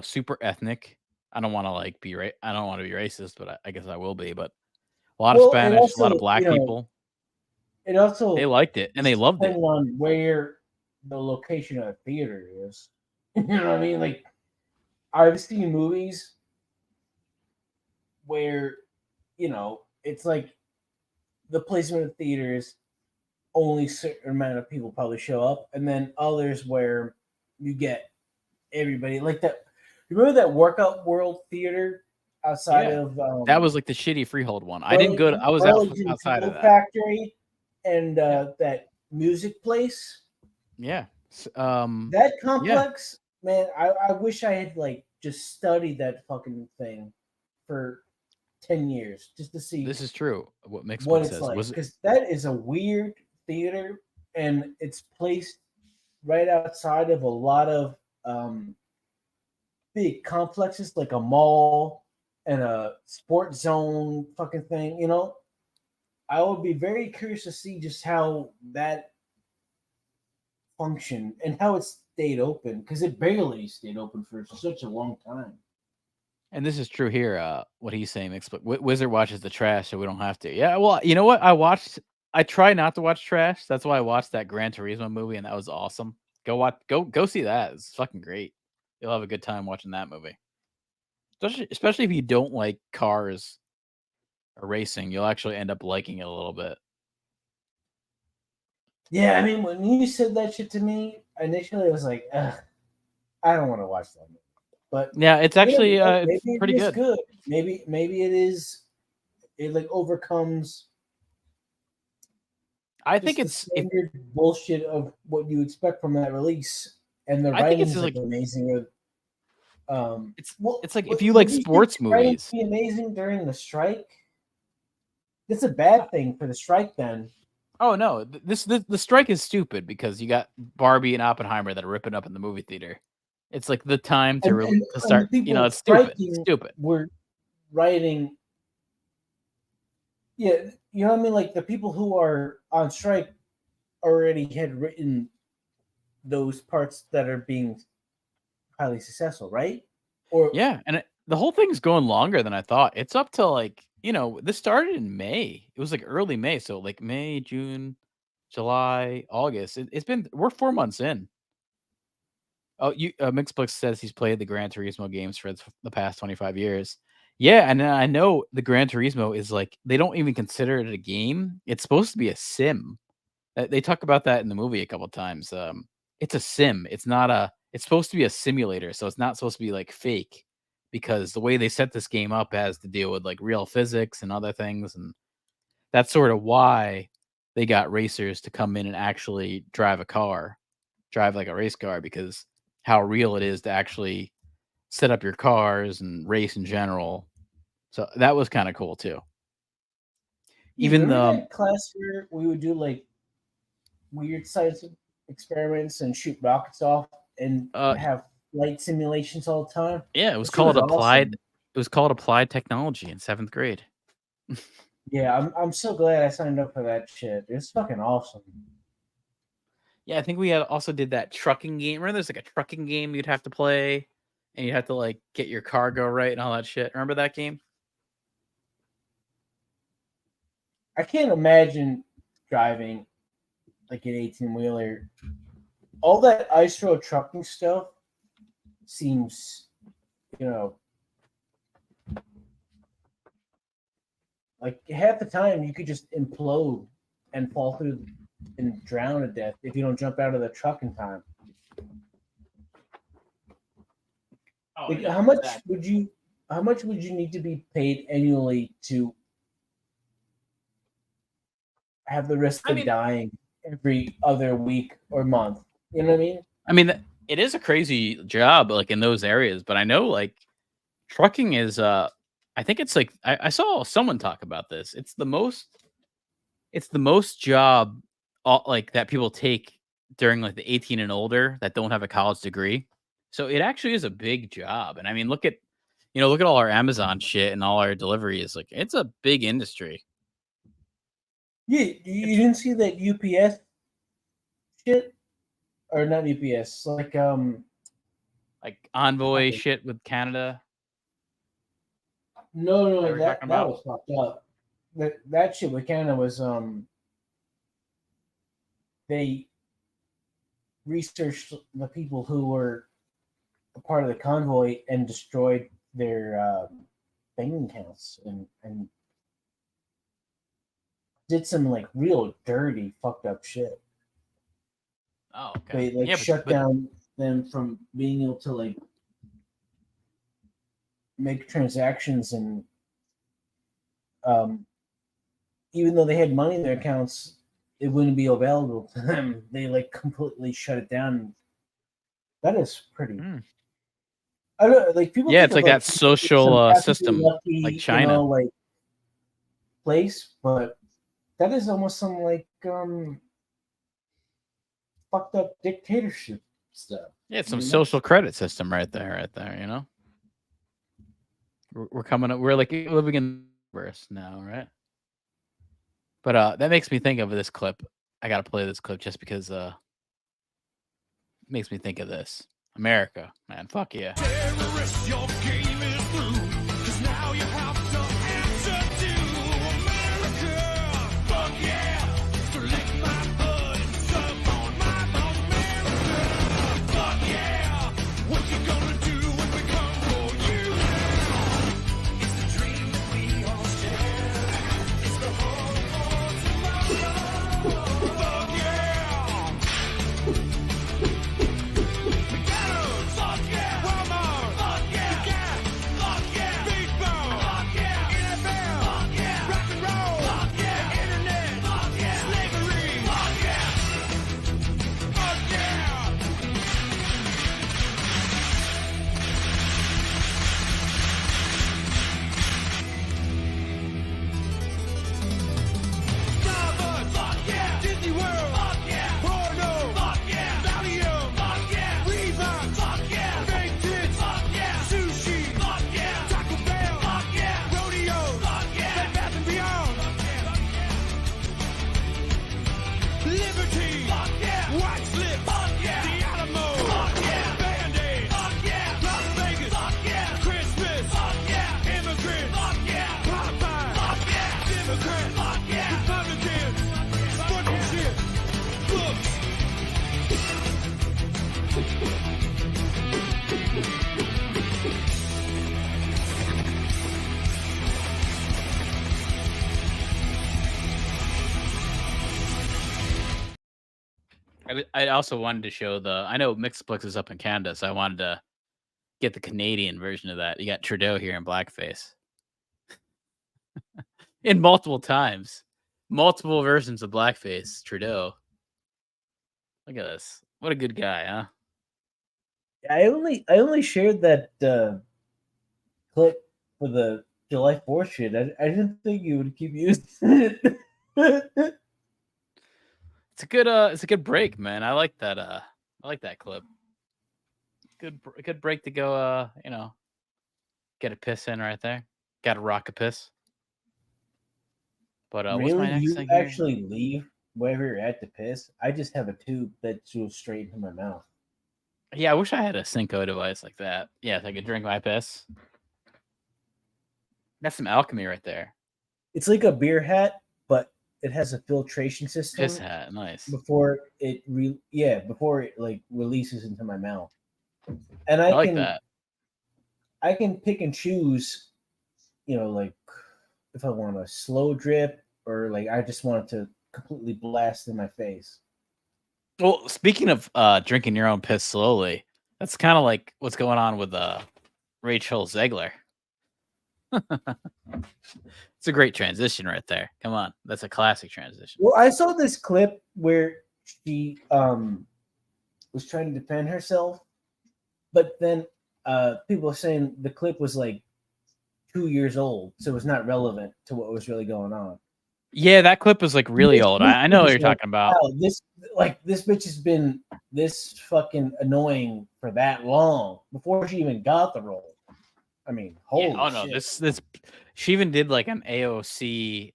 super ethnic. I don't want to like be I don't want to be racist, but I guess I will be. But a lot of Spanish, also, a lot of black people. It also they liked it and they loved it. On where the location of the theater is, you know what I mean? Like I've seen movies where it's like the placement of theaters, only a certain amount of people probably show up, and then others where you get everybody like that. Remember that Workout World Theater outside of that was like the shitty Freehold one. I didn't go. I was outside of that factory and that music place. Yeah, that complex, man. I wish I had like just studied that fucking thing for 10 years just to see. This is true. What makes what it's like, because that is a weird theater and it's placed right outside of a lot of big complexes like a mall and a sports zone fucking thing. I would be very curious to see just how that functioned and how it stayed open, because it barely stayed open for such a long time. And this is true here. What he's saying, Wizard watches the trash, so we don't have to. Yeah, well, you know what? I try not to watch trash. That's why I watched that Gran Turismo movie, and that was awesome. Go see that. It's fucking great. You'll have a good time watching that movie. Especially if you don't like cars or racing, you'll actually end up liking it a little bit. Yeah, I mean, when you said that shit to me, initially I was like, ugh, I don't want to watch that movie. But yeah, it's actually maybe it's pretty good. Maybe it is. It like overcomes. I think the it's standard bullshit of what you expect from that release, and the I think writing's it's like like amazing. it's like if you like sports movies, be amazing during the strike. That's a bad thing for the strike, then. Oh no, the strike is stupid because you got Barbie and Oppenheimer that are ripping up in the movie theater. It's like the time to really to start. You know, it's stupid. Stupid. We're writing. Yeah, you know what I mean. Like the people who are on strike already had written those parts that are being highly successful, right? Or yeah, and the whole thing's going longer than I thought. It's up to like this started in May. It was like early May, so like May, June, July, August. We're 4 months in. Oh, Mixplex says he's played the Gran Turismo games for the past 25 years. Yeah, and I know the Gran Turismo is like they don't even consider it a game. It's supposed to be a sim. They talk about that in the movie a couple times. It's a sim. It's supposed to be a simulator, so it's not supposed to be like fake because the way they set this game up has to deal with like real physics and other things, and that's sort of why they got racers to come in and actually drive like a race car, because how real it is to actually set up your cars and race in general. So that was kind of cool too. Even that class where we would do like weird science experiments and shoot rockets off and have flight simulations all the time. Yeah, it was called applied. Awesome. It was called applied technology in 7th grade. Yeah, I'm so glad I signed up for that shit. It's fucking awesome. Yeah, I think we also did that trucking game. Remember, there's like a trucking game you'd have to play, and you have to like get your cargo right and all that shit. Remember that game? I can't imagine driving like an 18-wheeler. All that ice road trucking stuff seems, like half the time you could just implode and fall through and drown to death if you don't jump out of the truck in time. Oh, like, how much would you need to be paid annually to have the risk of dying every other week or month? You know what I mean? I mean, it is a crazy job, like in those areas, but I know like trucking is, I think it's like, I saw someone talk about this. It's the most job like that people take during like the 18 and older that don't have a college degree. So it actually is a big job. And I mean, look at all our Amazon shit and all our deliveries. Like it's a big industry. Yeah, you didn't see that UPS shit, or not UPS, like Envoy shit with Canada. No, that was fucked up. That shit with Canada was they researched the people who were a part of the convoy and destroyed their bank accounts and did some like real dirty, fucked up shit. Oh, okay. They shut down them from being able to like make transactions, and even though they had money in their accounts, it wouldn't be available to them. They like completely shut it down. That is pretty. I don't know, like people. Yeah, it's like that social system, lucky, like China, like place, but that is almost some like fucked up dictatorship stuff. Yeah, it's some social credit system right there. We're coming up. We're like living in the verse now, right? But that makes me think of this clip. I gotta play this clip just because it makes me think of this. America, man, fuck yeah. Terrorist, your game is through, 'cause now you have to answer to America. Fuck yeah, so lick my blood and suck on my bone, America. Fuck yeah, what you gonna do? I also wanted to show I know Mixplex is up in Canada, so I wanted to get the Canadian version of that. You got Trudeau here in blackface. In multiple times. Multiple versions of blackface, Trudeau. Look at this. What a good guy, huh? I only shared that clip for the July 4th shit. I didn't think you would keep using it. It's a good break, man. I like that clip. Good break to go get a piss in right there. Got to rock a piss. But what's my Really, next you thing here? actually leave wherever you're at to piss? I just have a tube that goes straight into my mouth. Yeah, I wish I had a Cinco device like that. Yeah, so I could drink my piss. That's some alchemy right there. It's like a beer hat, but it has a filtration system Piss hat, nice. before it like releases into my mouth. And I like that. I can pick and choose, like if I want a slow drip or like I just want it to completely blast in my face. Well, speaking of drinking your own piss slowly, that's kind of like what's going on with Rachel Zegler. It's a great transition right there. Come on, that's a classic transition. Well, I saw this clip where she was trying to defend herself, but then people are saying the clip was like 2 years old, so it was not relevant to what was really going on. Yeah, that clip was like really old. I know what you're talking about. Wow, this bitch has been this fucking annoying for that long before she even got the role. I mean, holy shit. This she even did like an AOC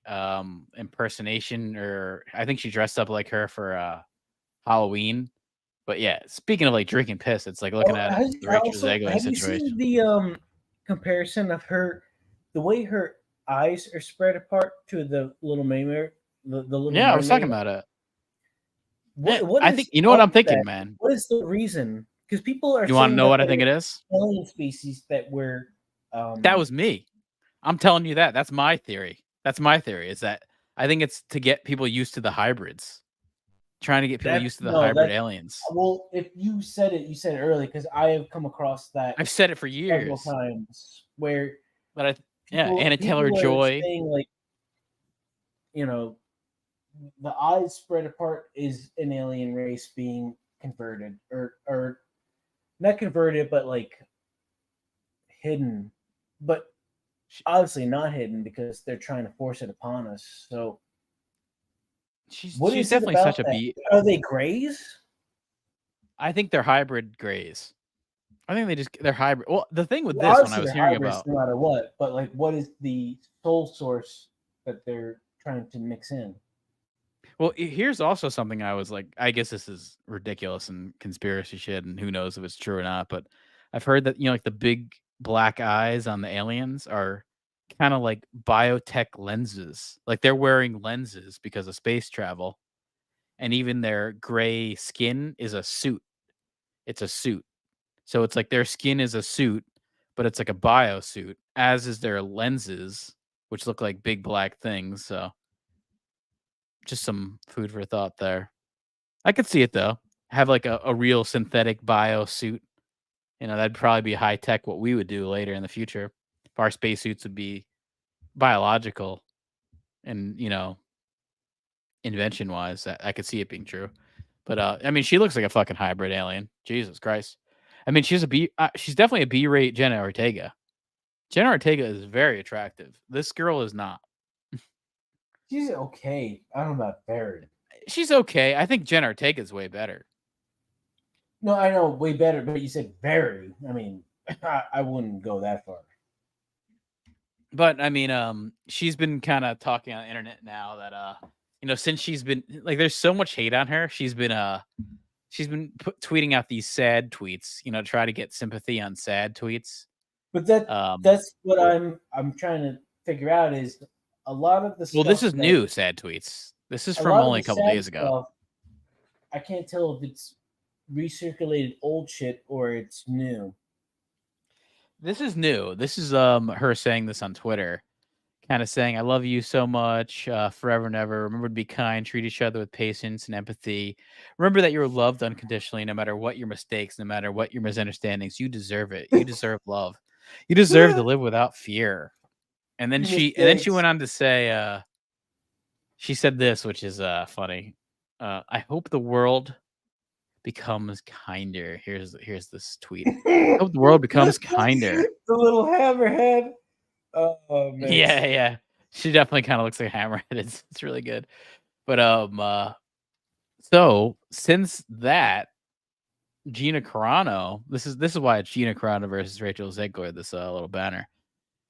impersonation, or I think she dressed up like her for Halloween. But yeah, speaking of like drinking piss, it's like looking at the Rachel Zegler situation. Have you seen the comparison of the way her eyes are spread apart to the little mermaid? The little I was talking about it. What I think you know what I'm thinking, man. What is the reason? Because people are. You want to know what I think it is? Alien species that were. That was me. I'm telling you that. That's my theory. Is that I think it's to get people used to the hybrids. Trying to get people used to the hybrid aliens. Well, if you said it early because I have come across that. I've said it for years. Several times where. But Anna Taylor-Joy. Saying like, the eyes spread apart is an alien race being converted or not converted, but like hidden, but obviously not hidden because they're trying to force it upon us. So she's definitely such a bee. Are they grays? I think they're hybrid grays. I think they're hybrid. Well, the thing with this one I was hearing about, no matter what, but like, what is the soul source that they're trying to mix in? Well, here's also something I was like, I guess this is ridiculous and conspiracy shit, and who knows if it's true or not. But I've heard that like the big black eyes on the aliens are kind of like biotech lenses. Like they're wearing lenses because of space travel, and even their gray skin is a suit. It's a suit. So it's like their skin is a suit, but it's like a bio suit, as is their lenses, which look like big black things. So just some food for thought there. I could see it though. Have like a real synthetic bio suit. That'd probably be high tech what we would do later in the future. If our spacesuits would be biological and, invention wise, I could see it being true. But I mean, she looks like a fucking hybrid alien. Jesus Christ. I mean, she's definitely a B-rate Jenna Ortega. Jenna Ortega is very attractive. This girl is not. She's okay. I don't know about very. She's okay. I think Jenna Ortega is way better. No, I know way better, but you said very. I mean, I wouldn't go that far. But I mean, she's been kind of talking on the internet now that since she's been like, there's so much hate on her. She's been tweeting out these sad tweets, to try to get sympathy on sad tweets. But that's what I'm trying to figure out is a lot of the stuff. Well, this is new sad tweets. This is from only a couple days ago. I can't tell if it's recirculated old shit or it's new. This is new. This is her saying this on Twitter. kind of saying, "I love you so much, forever and ever. Remember to be kind, treat each other with patience and empathy. Remember that you're loved unconditionally, no matter what your mistakes, no matter what your misunderstandings. You deserve it. You deserve love. You deserve to live without fear." And then she went on to say, she said this, which is funny. I hope the world becomes kinder. Here's this tweet. I hope the world becomes kinder. The little hammerhead. Oh man. Yeah. She definitely kind of looks like a hammerhead. It's really good. But so since that, Gina Carano, this is why it's Gina Carano versus Rachel Zegler, this little banner.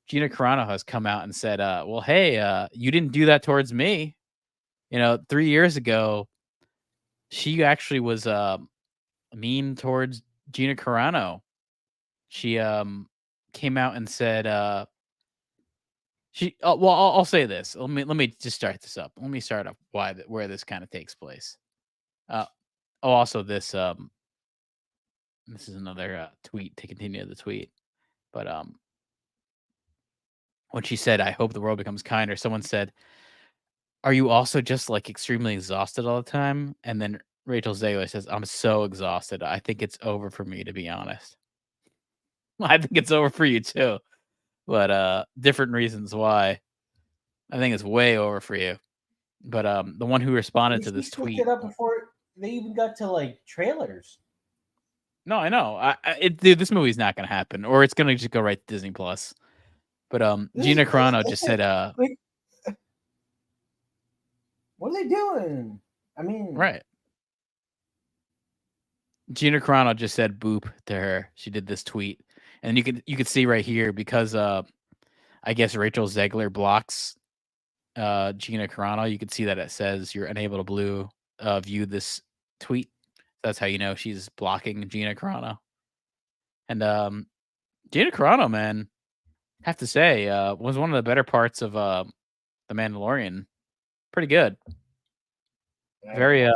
Gina Carano has come out and said, well, hey, you didn't do that towards me. 3 years ago, she actually was mean towards Gina Carano. She came out and said well, I'll say this. Let me just start this up. Let me start up where this kind of takes place. Also this this is another tweet to continue the tweet. But when she said, "I hope the world becomes kinder," someone said, "Are you also just like extremely exhausted all the time?" And then Rachel Zegler says, "I'm so exhausted. I think it's over for me, to be honest." I think it's over for you too, but different reasons why. I think it's way over for you. But the one who responded to this tweet, it up before they even got to like trailers. No, I know. Dude, this movie's not gonna happen, or it's gonna just go right to Disney Plus. But Gina Carano just said, like, what are they doing? I mean, right. Gina Carano just said "boop" to her. She did this tweet, and you could see right here because I guess Rachel Zegler blocks Gina Carano. You could see that it says you're unable to view this tweet. That's how you know she's blocking Gina Carano. And Gina Carano, man, have to say, was one of the better parts of The Mandalorian. Pretty good. Very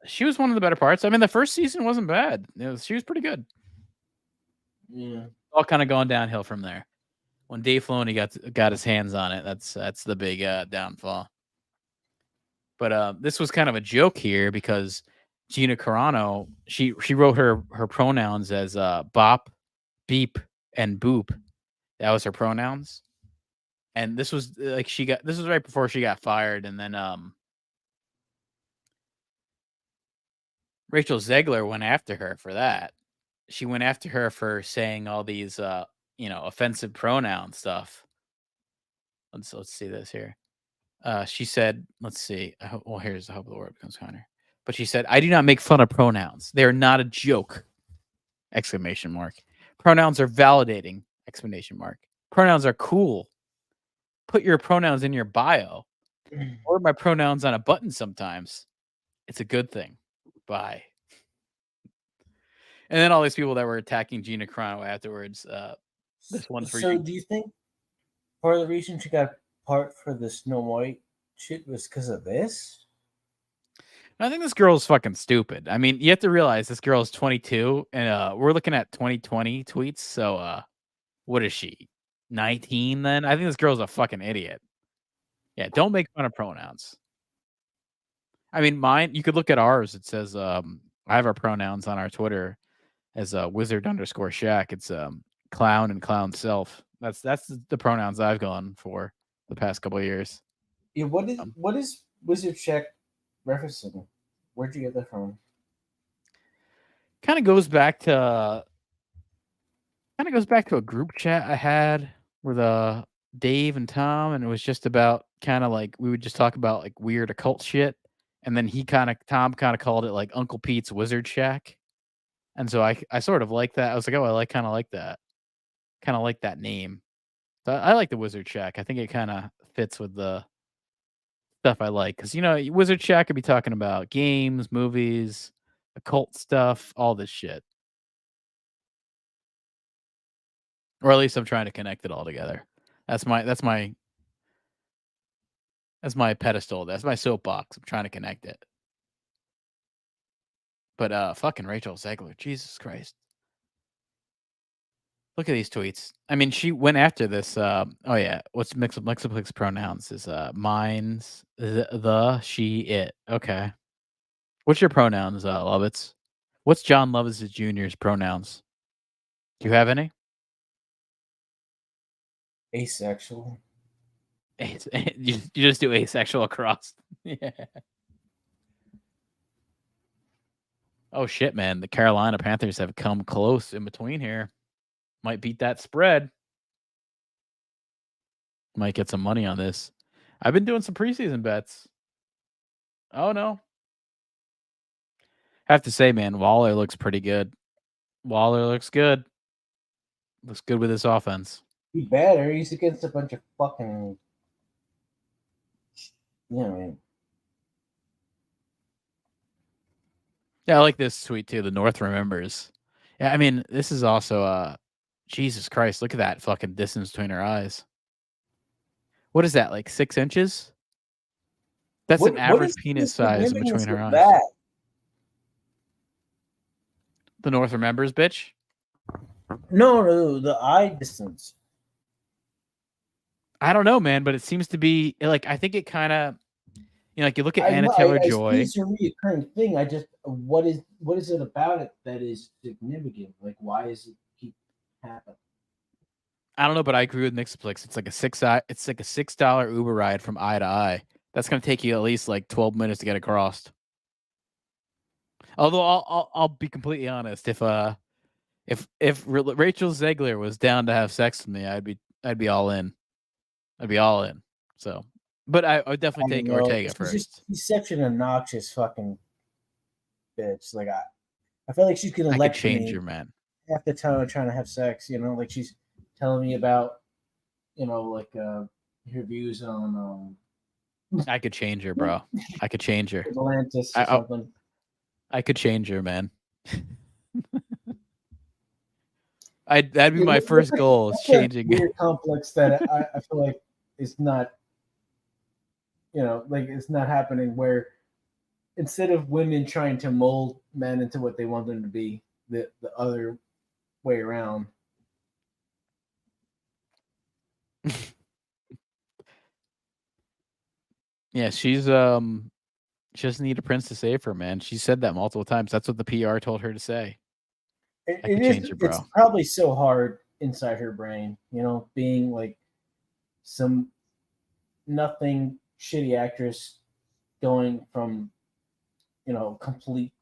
she was one of the better parts. I mean, the first season wasn't bad. She was pretty good. Yeah. All kind of going downhill from there. When Dave Filoni got his hands on it, that's the big downfall. But this was kind of a joke here because Gina Carano, she wrote her pronouns as bop, beep, and boop. That was her pronouns. And this was like this was right before she got fired, and then Rachel Zegler went after her for that. She went after her for saying all these offensive pronoun stuff. Let's see this here. She said, let's see. I hope the word becomes kinder. But she said, "I do not make fun of pronouns. They are not a joke!" Exclamation mark. Pronouns are validating! Exclamation mark. Pronouns are cool. Put your pronouns in your bio. Or my pronouns on a button sometimes. It's a good thing. Bye. And then all these people that were attacking Gina Carano afterwards. This one's for you. So do you think part of the reason she got part for the Snow White shit was because of this? I think this girl's fucking stupid. I mean, you have to realize this girl is 22, and we're looking at 2020 tweets. So, what is she? 19 then? I think this girl's a fucking idiot. Yeah, don't make fun of pronouns. I mean, mine, you could look at ours. It says, I have our pronouns on our Twitter as wizard_shack. It's clown and clown self. That's the pronouns I've gone for the past couple of years. Yeah, what is WizardShack referencing? Where'd you get that from? Kind of goes back to a group chat I had with Dave and Tom, and it was just about kind of like we would just talk about like weird occult shit, and then Tom kind of called it like Uncle Pete's Wizard Shack, and so I sort of like that. I was like, oh, I kind of like that name. So I like the Wizard Shack. I think it kind of fits with the stuff I like because Wizard Shack could be talking about games, movies, occult stuff, all this shit. Or at least I'm trying to connect it all together. That's my pedestal. That's my soapbox. I'm trying to connect it. But fucking Rachel Zegler, Jesus Christ. Look at these tweets. I mean, she went after this. Oh yeah, what's Mexiplex pronouns is mine's the she it. Okay, what's your pronouns, Lovitz? What's John Lovitz Jr.'s pronouns? Do you have any? Asexual. You just do asexual across. Yeah. Oh shit, man! The Carolina Panthers have come close in between here. Might beat that spread. Might get some money on this. I've been doing some preseason bets. Oh no. Have to say, man, Waller looks pretty good. Waller looks good. Looks good with his offense. He better. He's against a bunch of fucking. You know what I mean? Yeah, I like this tweet too. The North remembers. Yeah, I mean, this is also Jesus Christ, look at that fucking distance between her eyes. What is that, like 6 inches? That's an average penis size in between her eyes. That? The North remembers, bitch? No, the eye distance. I don't know, man, but it seems to be like I think it kind of, like you look at Anna Taylor-Joy. It's a reoccurring thing. I just what is it about it that is significant? Like, why is it keep happening? I don't know, but I agree with Mixplex. It's like a $6 Uber ride from eye to eye. That's gonna take you at least like 12 minutes to get across. Although I'll be completely honest, if Rachel Zegler was down to have sex with me, I'd be all in. I'd be all in. So, but I would definitely take Ortega first. He's such an obnoxious fucking bitch. Like I feel like she's gonna lecture me. Change her, man. Half the time I'm trying to have sex, like she's telling me about, like her views on. I could change her, bro. I could change her. Atlantis or something. I could change her, man. That'd be my first goal, is changing. Weird complex that I feel like is not, like it's not happening, where instead of women trying to mold men into what they want them to be, the other way around. Yeah, she doesn't need a prince to save her, man. She said that multiple times. That's what the PR told her to say. It's probably so hard inside her brain, being like some nothing shitty actress going from, complete,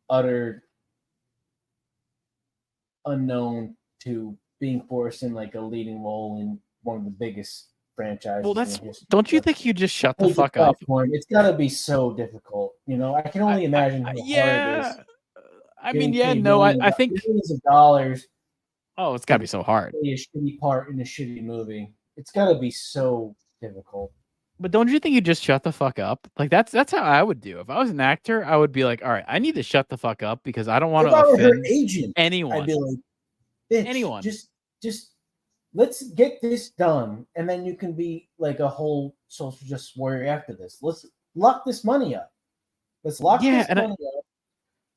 utter unknown to being forced in like a leading role in one of the biggest franchises. Well, don't you think you just shut the fuck up? It's got to be so difficult. I can only imagine how hard it is. I mean, I think millions of dollars. Oh, it's got to be so hard. A shitty part in a shitty movie. It's got to be so difficult. But don't you think you just shut the fuck up? Like that's how I would do. If I was an actor, I would be like, all right, I need to shut the fuck up because I don't want to offend anyone. I'd be like, bitch, anyone. Just let's get this done, and then you can be like a whole social justice warrior after this. Let's lock this money up. Let's lock this money up.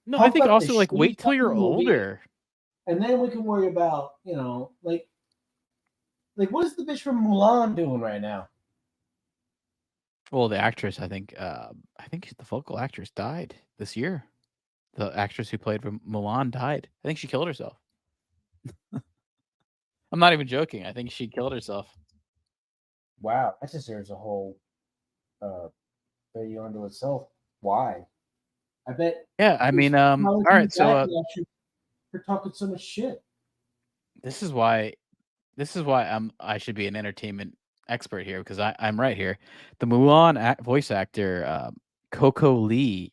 No, I think also like wait till you're older, and then we can worry about like what is the bitch from Mulan doing right now? Well, the actress, I think the vocal actress died this year. The actress who played Mulan died. I think she killed herself. I'm not even joking. I think she killed herself. Wow, that deserves a whole video unto itself. Why? I bet. Yeah, I mean, all right. So you're talking so much shit. This is why I should be an entertainment expert here, because I'm right here. The Mulan voice actor Coco Lee,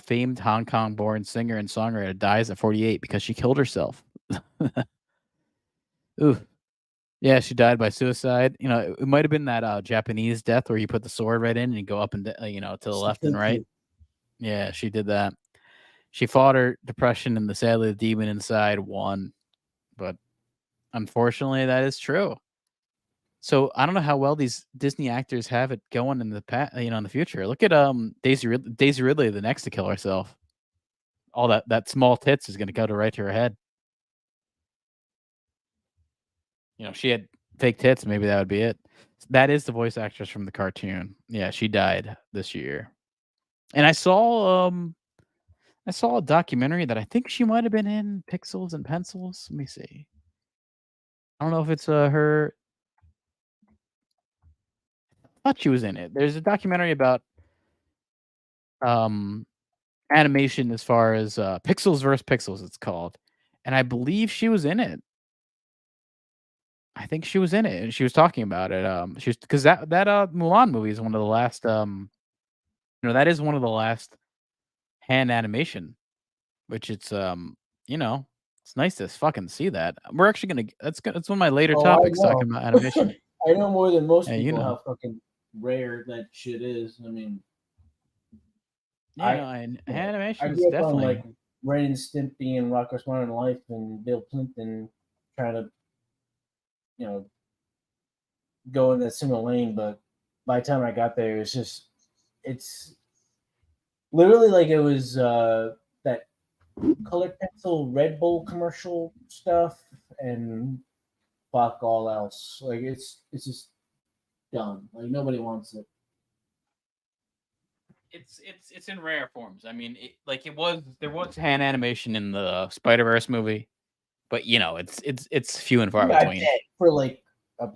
famed Hong Kong-born singer and songwriter, dies at 48 because she killed herself. Ooh, yeah, she died by suicide. It might have been that Japanese death where you put the sword right in and you go up and to the left and right. Yeah, she did that. She fought her depression, and sadly the demon inside won. But unfortunately, that is true. So I don't know how well these Disney actors have it going in the past, in the future. Look at Daisy Ridley, the next to kill herself. All that small tits is going to go right to her head. she had fake tits. Maybe that would be it. That is the voice actress from the cartoon. Yeah, she died this year. And I saw a documentary that I think she might have been in, Pixels and Pencils. Let me see. I don't know if it's her. I thought she was in it. There's a documentary about um animation as far as Pixels versus Pixels. It's called, and I believe she was in it. I think she was in it, and she was talking about it. She was because that Mulan movie is one of the last. That is one of the last hand animation, which it's nice to fucking see that. We're actually gonna. That's one of my later Oh, I topics talking know. about animation. I know more than most Yeah, people how fucking rare that shit is. I mean, I and I animation is grew up on like definitely. Ren and Stimpy and Rocko's Modern Life and Bill Clinton trying to you know go in that similar lane, but by the time I got there, it's literally like it was that colored pencil Red Bull commercial stuff and fuck all else. Like it's just done. Like nobody wants it. It's in rare forms. I mean, there was hand animation in the Spider-Verse movie, but it's few and far Yeah, I between. bet for like a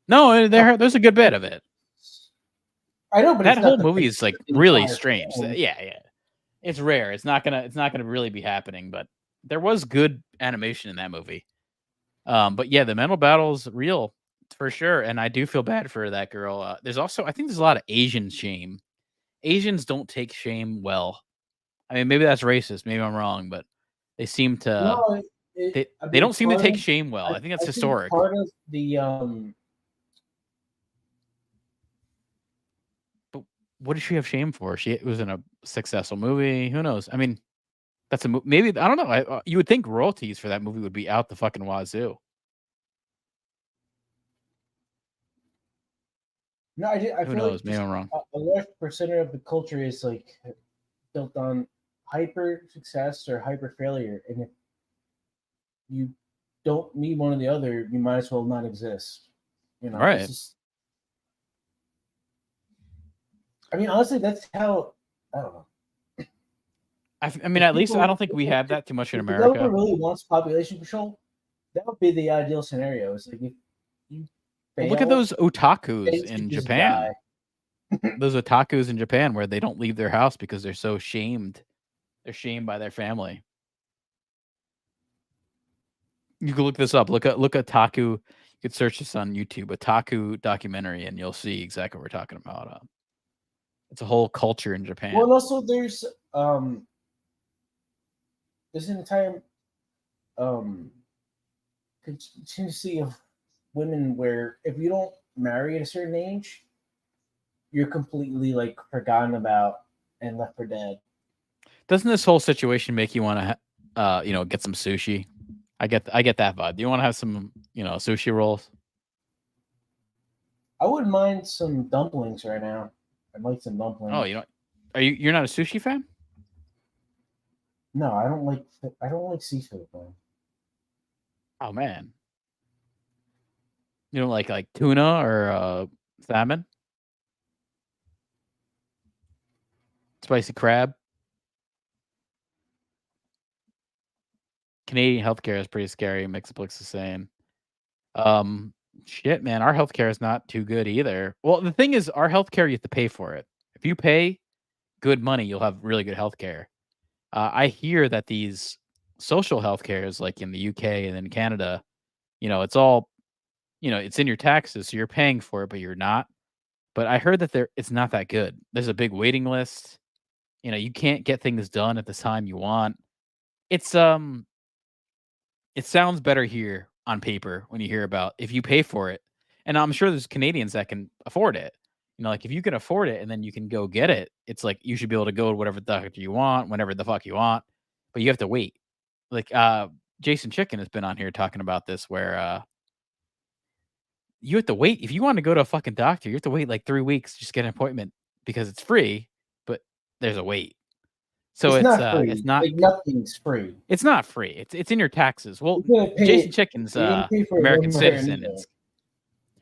No, couple. there's a good bit of it. I know, but That it's not whole the movie big is like the really entire strange. film. Yeah. It's rare. It's not gonna really be happening, but there was good animation in that movie. But yeah, the mental battle's real for sure, and I do feel bad for that girl. I think there's a lot of Asian shame. Asians don't take shame well. I mean, maybe that's racist. Maybe I'm wrong, but they seem to. No, I They mean don't seem to take shame well. I think that's I think historic. part of the But what does she have shame for? She was in a successful movie. Who knows? I mean, that's maybe I don't know. You would think royalties for that movie would be out the fucking wazoo. no, I Who feel like knows? Maybe just I'm wrong. a large percent of the culture is like built on hyper success or hyper failure, and if you don't need one or the other, you might as well not exist. It's Right. just. I mean, honestly, that's how. I don't know. I mean, at least I don't think we have that too much in If the government America. really wants population control, that would be the ideal scenario. It's like if you Well, look at fail, those otakus things in should just die. Japan. Those otakus in Japan where they don't leave their house because they're so shamed. They're shamed by their family. You can look this up. Look at otaku. You could search this on YouTube, otaku documentary, and you'll see exactly what we're talking about. It's a whole culture in Well, and Japan. also there's an entire um contingency of women where if you don't marry at a certain age, you're completely like forgotten about and left for dead. Doesn't this whole situation make you want to, get some sushi? I get that vibe. Do you want to have some, sushi rolls? I wouldn't mind some dumplings right now. I'd like some Oh, dumplings. you're not a sushi fan? No, I don't like seafood, man. Oh man, you don't like tuna or salmon, spicy crab. Canadian healthcare is pretty scary. Mixaplex is saying. Um, Shit, man, our healthcare is not too good either. Well, the thing is, our healthcare you have to pay for it. If you pay good money, you'll have really good healthcare. I hear that these social healthcares, like in the UK and in Canada, it's all, it's in your taxes, so you're paying for it, but you're not. But I heard that it's not that good. There's a big waiting list. You can't get things done at the time you want. It's it sounds better here on paper when you hear about if you pay for it. And I'm sure there's Canadians that can afford it. Like if you can afford it and then you can go get it, it's like you should be able to go to whatever doctor you want, whenever the fuck you want. But you have to wait. Like Jason Chicken has been on here talking about this where you have to wait. If you want to go to a fucking doctor, you have to wait like 3 weeks just to get an appointment because it's free, but there's a wait. So it's not free. it's not Like nothing's free. it's not free. It's in your taxes. Well, You're gonna pay Jason it- Chicken's you didn't pay for it American one way or citizen. another.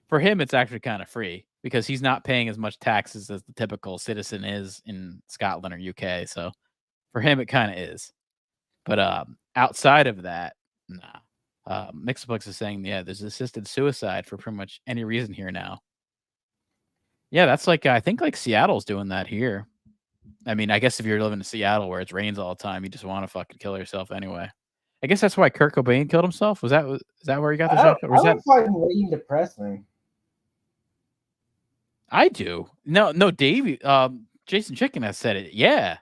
For him, it's actually kind of free because he's not paying as much taxes as the typical citizen is in Scotland or UK. So for him, it kind of is. But outside of that, nah. Mixaplex is saying, yeah, there's assisted suicide for pretty much any reason here now. Yeah, that's like I think like Seattle's doing that here. I mean, I guess if you're living in Seattle where it rains all the time, you just want to fucking kill yourself anyway. I guess that's why Kurt Cobain killed himself. Is that where he got the shot? Or was I that? don't find rain depressing. I do. No, Davey. Jason Chicken has said it. Yeah.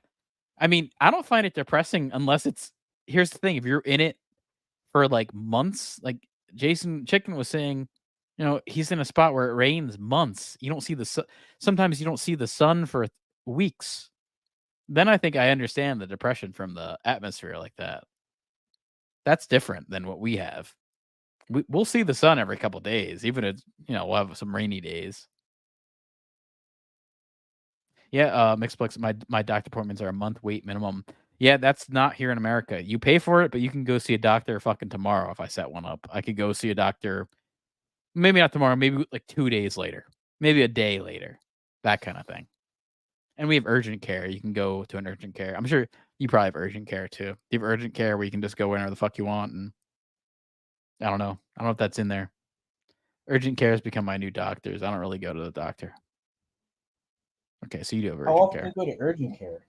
I mean, I don't find it depressing unless it's. Here's the thing: if you're in it for like months, like Jason Chicken was saying, he's in a spot where it rains months. You don't see the sun. Sometimes you don't see the sun for weeks. Then I think I understand the depression from the atmosphere like that. That's different than what we have. We'll see the sun every couple days, even if we'll have some rainy days. Yeah, Mixplex, my doctor appointments are a month wait minimum. Yeah, that's not here in America. You pay for it, but you can go see a doctor fucking tomorrow if I set one up. I could go see a doctor, maybe not tomorrow, maybe like 2 days later, maybe a day later, that kind of thing. And we have urgent care. You can go to an urgent care. I'm sure you probably have urgent care too. You have urgent care where you can just go whenever the fuck you want. And I don't know. I don't know if that's in there. Urgent care has become my new doctors. I don't really go to the doctor. Okay, so you do have urgent How often care. do you go to urgent care?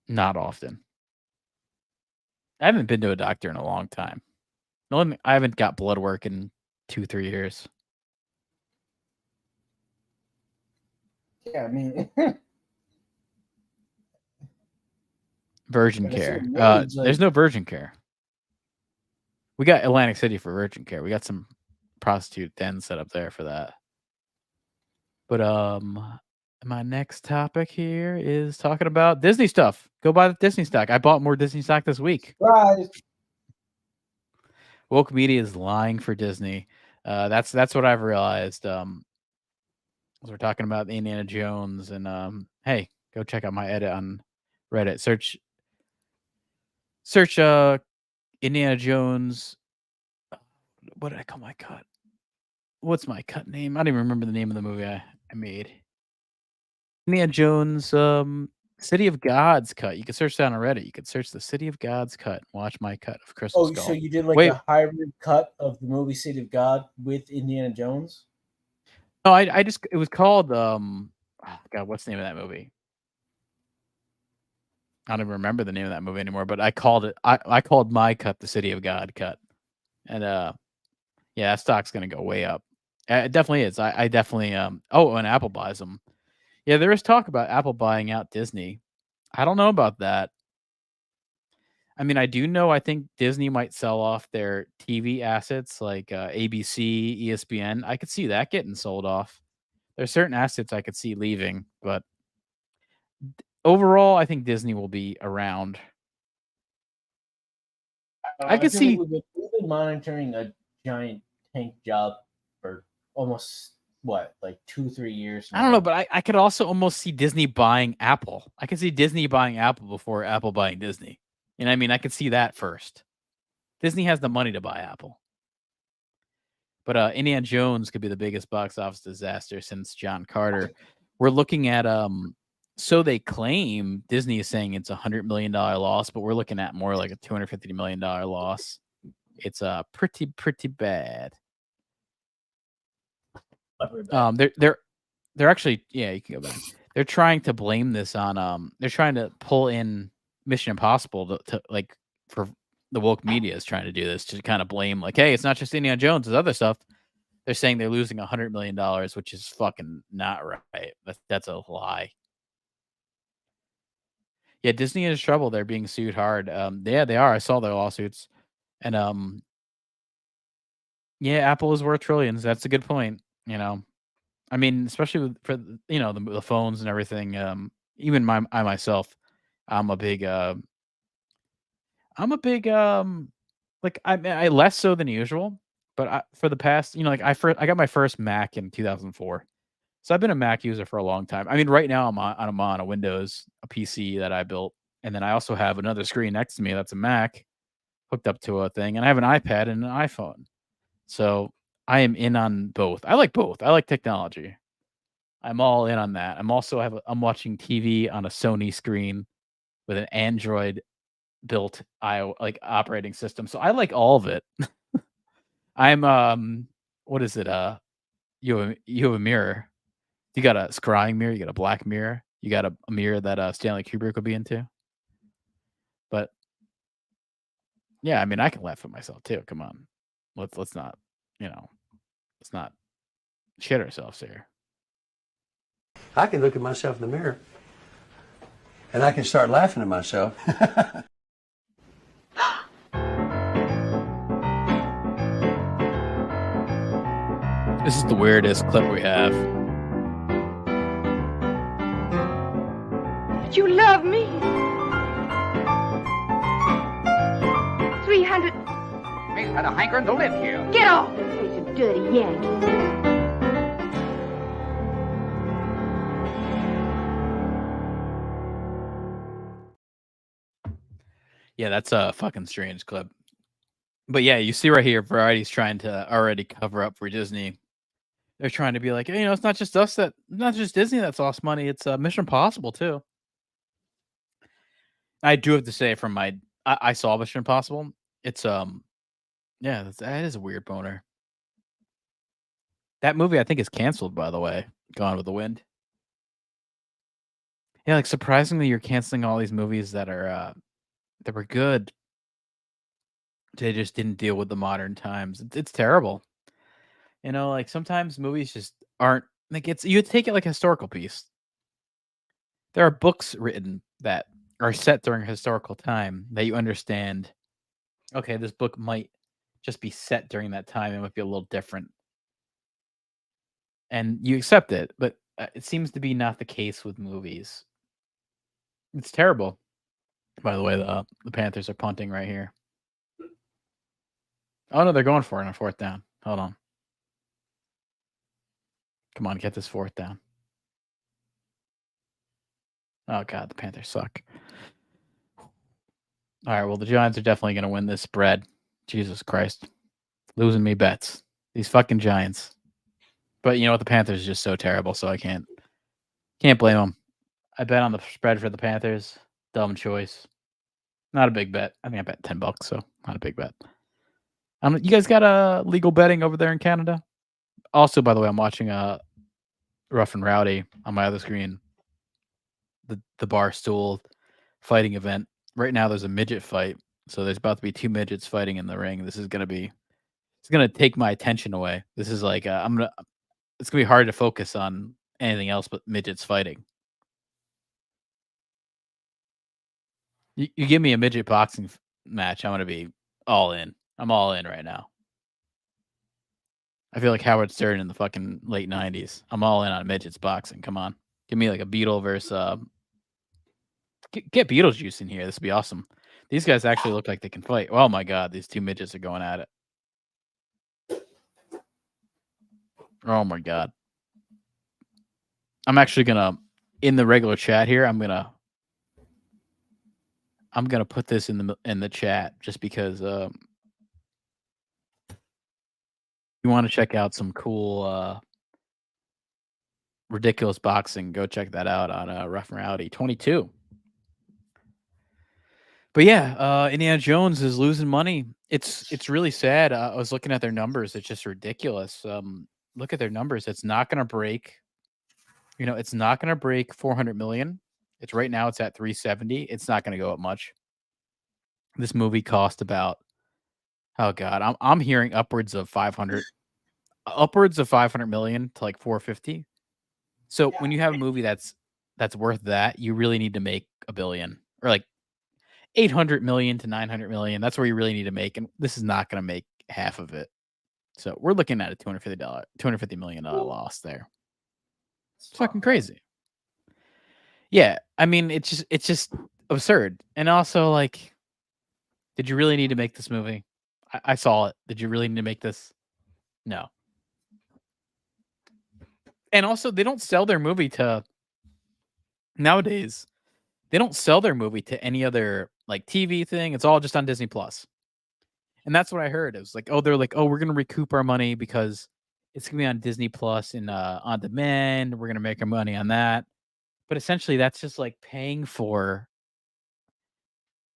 Not often. I haven't been to a doctor in a long time. No, I haven't got blood work in 2-3 years. Yeah, I mean, Virgin Like I care. said, marriage, There's like- no virgin care. We got Atlantic City for virgin care. We got some prostitute den set up there for that. But my next topic here is talking about Disney stuff. Go buy the Disney stock. I bought more Disney stock this week. surprise. Woke media is lying for Disney. That's what I've realized. As we're talking about Indiana Jones, and hey, go check out my edit on Reddit. Search Indiana Jones. What did I call my cut? What's my cut name? I don't even remember the name of the movie I made. Indiana Jones, City of Gods cut. You can search that on Reddit. You can search the City of Gods cut. Watch my cut of Crystal Oh, Skull. so you did like Wait. a hybrid cut of the movie City of God with Indiana Jones? No, I just it was called God, what's the name of that movie? I don't even remember the name of that movie anymore, but I called my cut the City of God cut. And yeah, that stock's gonna go way up. It definitely is. I definitely and Apple buys them. Yeah, there is talk about Apple buying out Disney. I don't know about that. I mean, I do know I think Disney might sell off their TV assets like ABC, ESPN. I could see that getting sold off. There's certain assets I could see leaving, but overall, I think Disney will be around. I could feel see- like we've been monitoring a giant tank job for almost like 2-3 years. I don't know, but I could also almost see Disney buying Apple. I could see Disney buying Apple before Apple buying Disney. And I mean, I could see that first. Disney has the money to buy Apple. But Indiana Jones could be the biggest box office disaster since John Carter. We're looking at so they claim Disney is saying it's $100 million loss, but we're looking at more like a $250 million loss. It's pretty bad. They're actually, yeah, you can go back. They're trying to blame this on they're trying to pull in Mission Impossible to like for the woke media is trying to do this to kind of blame like, hey, it's not just Indiana Jones, it's other stuff. They're saying they're losing $100 million, which is fucking not right. That's a lie. Yeah, Disney is in trouble. They're being sued hard. Yeah, they are. I saw their lawsuits. And yeah, Apple is worth trillions. That's a good point. I mean, especially for the phones and everything. Even I myself, I'm a big like I less so than usual, but for the past, like I got my first Mac in 2004. So I've been a Mac user for a long time. I mean, right now I'm on a Windows, a PC that I built, And then I also have another screen next to me that's a Mac hooked up to a thing, and I have an iPad and an iPhone. So I am in on both. I like both. I like technology. I'm all in on that. I'm watching TV on a Sony screen with an Android built operating system. So I like all of it. I'm what is it? You have a mirror. You got a scrying mirror, you got a black mirror, you got a mirror that Stanley Kubrick would be into. But yeah, I mean I can laugh at myself too. Come on. Let's not, let's not shit ourselves here. I can look at myself in the mirror and I can start laughing at myself. This is the weirdest clip we have. But you love me. 300. He's had a hankering to live here. Get off this place, you dirty Yankee. Yeah, that's a fucking strange clip. But yeah, you see right here, Variety's trying to already cover up for Disney. They're trying to be like, hey, it's not just not just Disney that's lost money. It's Mission Impossible too. I do have to say, I saw Mission Impossible. It's yeah, that is a weird boner. That movie I think is canceled, by the way. Gone with the Wind. Yeah, like surprisingly, you're canceling all these movies that are that were good. They just didn't deal with the modern times. It's terrible. Like sometimes movies just aren't like you take it like a historical piece. There are books written that are set during a historical time that you understand. Okay, this book might just be set during that time. It might be a little different. And you accept it, but it seems to be not the case with movies. It's terrible. By the way, the Panthers are punting right here. Oh, no, they're going for it on 4th down. Hold on. Come on, get this 4th down. Oh, God, the Panthers suck. All right, well, the Giants are definitely going to win this spread. Jesus Christ. Losing me bets. These fucking Giants. But you know what? The Panthers are just so terrible, so I can't blame them. I bet on the spread for the Panthers. Dumb choice. Not a big bet. I think I bet $10, so not a big bet. You guys got legal betting over there in Canada? Also, by the way, I'm watching Rough and Rowdy on my other screen. The bar stool fighting event. Right now there's a midget fight. So there's about to be 2 midgets fighting in the ring. It's gonna take my attention away. This is like it's gonna be hard to focus on anything else but midgets fighting. You give me a midget boxing match, I'm gonna be all in. I'm all in right now. I feel like Howard Stern in the fucking late 90s. I'm all in on midgets boxing. Come on. Give me like a Beetle versus get Beetlejuice in here. This would be awesome. These guys actually look like they can fight. Oh my God, these 2 midgets are going at it. Oh my God. I'm actually gonna, in the regular chat here, I'm gonna put this in the chat just because you want to check out some cool ridiculous boxing, go check that out on Rough and Rowdy 22. But yeah, Indiana Jones is losing money. It's really sad. I was looking at their numbers. It's just ridiculous. Look at their numbers. It's not going to break. It's not going to break 400 million. It's right now. It's at 370. It's not going to go up much. This movie cost about. Oh God, I'm hearing upwards of 500 million to like 450. So when you have a movie that's worth that, you really need to make $1 billion or like 800 million to 900 million. That's where you really need to make, and this is not going to make half of it. So we're looking at a $250 million loss there. It's fucking crazy. Yeah, I mean, it's just absurd. And also, like, did you really need to make this movie? I saw it. Did you really need to make this? No. And also, they don't sell their movie to nowadays. they don't sell their movie to any other like TV thing. It's all just on Disney Plus. And that's what I heard. It was like, oh, they're like, oh, we're gonna recoup our money because it's gonna be on Disney Plus and on demand. We're gonna make our money on that. But essentially, that's just like paying for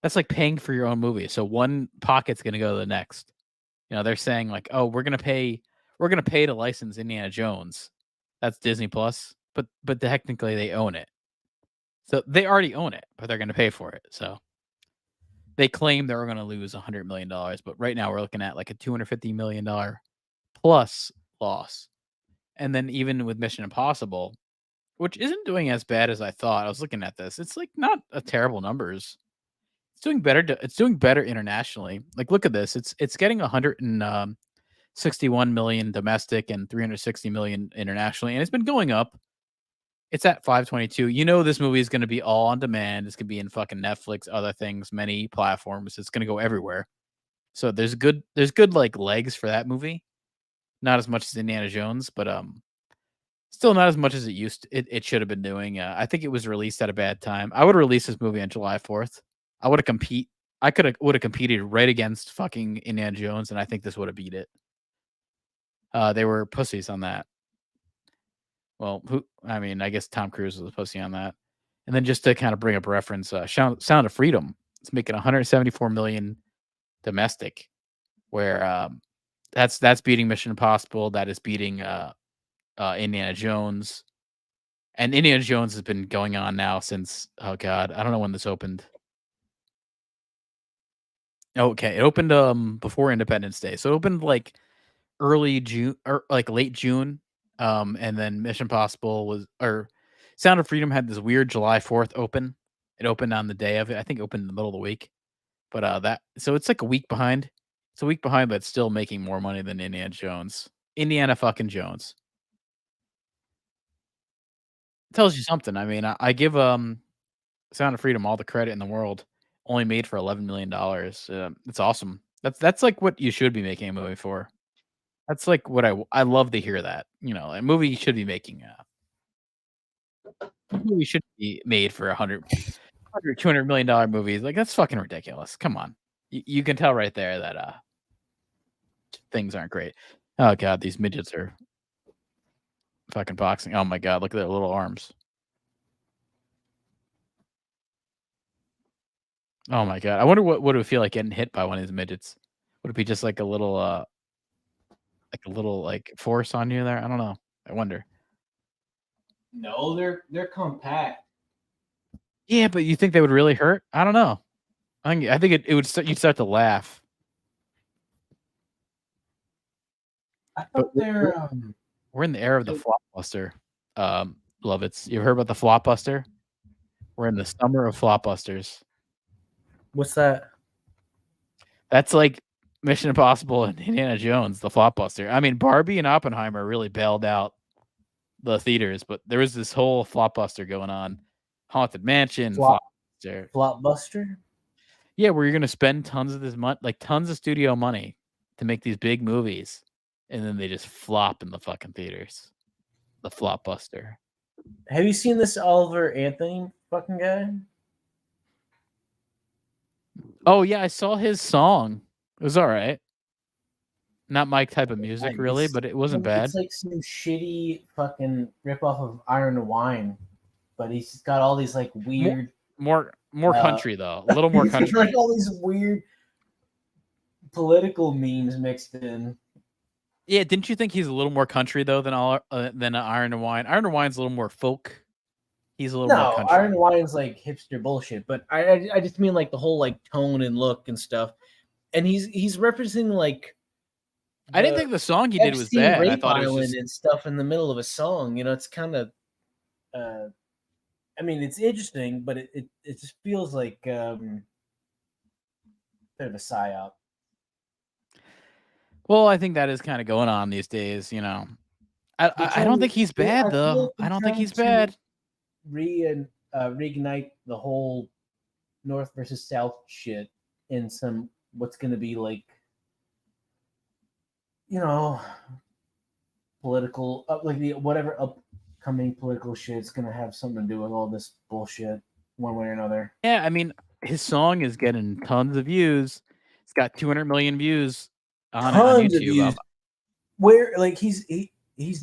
your own movie. So one pocket's gonna go to the next. They're saying like, oh, we're gonna pay to license Indiana Jones. That's Disney Plus, but technically they own it. So they already own it, but they're gonna pay for it. So they claim they're gonna lose $100 million, but right now we're looking at like a $250 million plus loss. And then even with Mission Impossible, which isn't doing as bad as I thought. I was looking at this. It's like not a terrible numbers. It's doing better. It's doing better internationally. Like, look at this. It's getting 161 million domestic and 360 million internationally, and it's been going up. It's at 522. This movie is going to be all on demand. It's going to be in fucking Netflix, other things, many platforms. It's going to go everywhere. So there's good like legs for that movie. Not as much as Indiana Jones, but still not as much as it should have been doing. I think it was released at a bad time. I would have released this movie on July 4th. I would have competed right against fucking Indiana Jones, and I think this would have beat it. They were pussies on that. Well, I guess Tom Cruise was a pussy on that. And then just to kind of bring up reference, Sound of Freedom, it's making 174 million domestic, where that's beating Mission Impossible. That is beating Indiana Jones. And Indiana Jones has been going on now since, oh God, I don't know when this opened. Okay, it opened before Independence Day. So it opened like early June or like late June. And then Mission Impossible Sound of Freedom had this weird July 4th open. It opened on the day of it. I think it opened in the middle of the week. But so it's like a week behind. It's a week behind, but it's still making more money than Indiana Jones. Indiana fucking Jones. It tells you something. I mean, I give Sound of Freedom all the credit in the world. Only made for $11 million. It's awesome. That's like what you should be making a movie for. That's like what I love to hear that. A movie should be making a movie should be made for $200 million movies. Like, that's fucking ridiculous. Come on. You can tell right there that things aren't great. Oh God, these midgets are fucking boxing. Oh my God, look at their little arms. Oh my God. I wonder what would it feel like getting hit by one of these midgets. Would it be just like a little force on you there? I don't know. I wonder. No, they're compact. Yeah, but you think they would really hurt? I don't know. I think it would you'd start to laugh. I thought We're in the era of the flopbuster. Lovitz. You ever heard about the flopbuster? We're in the summer of flopbusters. What's that? That's like Mission Impossible and Indiana Jones, the flopbuster. I mean, Barbie and Oppenheimer really bailed out the theaters, but there was this whole flopbuster going on. Haunted Mansion, Flopbuster? Yeah, where you're gonna spend tons of this money, like tons of studio money to make these big movies, and then they just flop in the fucking theaters. The flopbuster. Have you seen this Oliver Anthony fucking guy? Oh yeah, I saw his song. It was all right. Not my type of music, really, but it wasn't bad. It's like some shitty fucking ripoff of Iron and Wine, but he's got all these like weird, more country though, a little more country. Like all these weird political memes mixed in. Yeah, didn't you think he's a little more country though than Iron and Wine? Iron and Wine's a little more folk. He's a little more country. Iron and Wine's like hipster bullshit, but I just mean like the whole like tone and look and stuff. And he's referencing like. I didn't think the song he did was bad. I thought it was just... and stuff in the middle of a song. It's kind of. I mean, it's interesting, but it just feels like a bit of a psyop. Well, I think that is kind of going on these days. I don't think he's bad though. I don't think he's bad. Reignite the whole North versus South shit in some what's going to be like, political like whatever upcoming political shit is going to have something to do with all this bullshit. one way or another. Yeah, I mean, his song is getting tons of views. It's got 200 million views on Tons of YouTube. views. Where like he's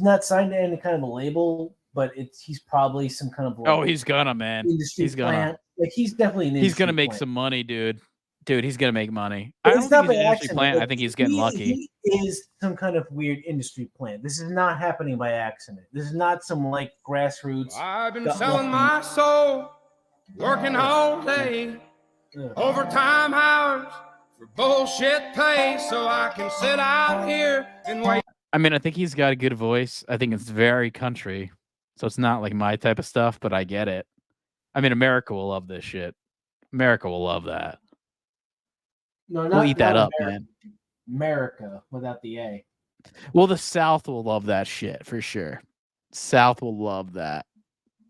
not signed to any kind of a label, but he's probably some kind of like he's gonna, man. industry He's gonna. plant. Like he's definitely an He's industry gonna make plant. some money, dude. Dude, he's gonna make money. But I don't it's think not he's by an industry accident. plant. Like, I think he's getting lucky. He is some kind of weird industry plant. This is not happening by accident. This is not some like grassroots. I've been selling my soul, working all day, overtime hours for bullshit pay, so I can sit out here and wait. I mean, I think he's got a good voice. I think it's very country, so it's not like my type of stuff, but I get it. I mean, America will love this shit. America will love that. No, We'll eat that up, America. man. America without the A. Well, the South will love that shit for sure. South will love that.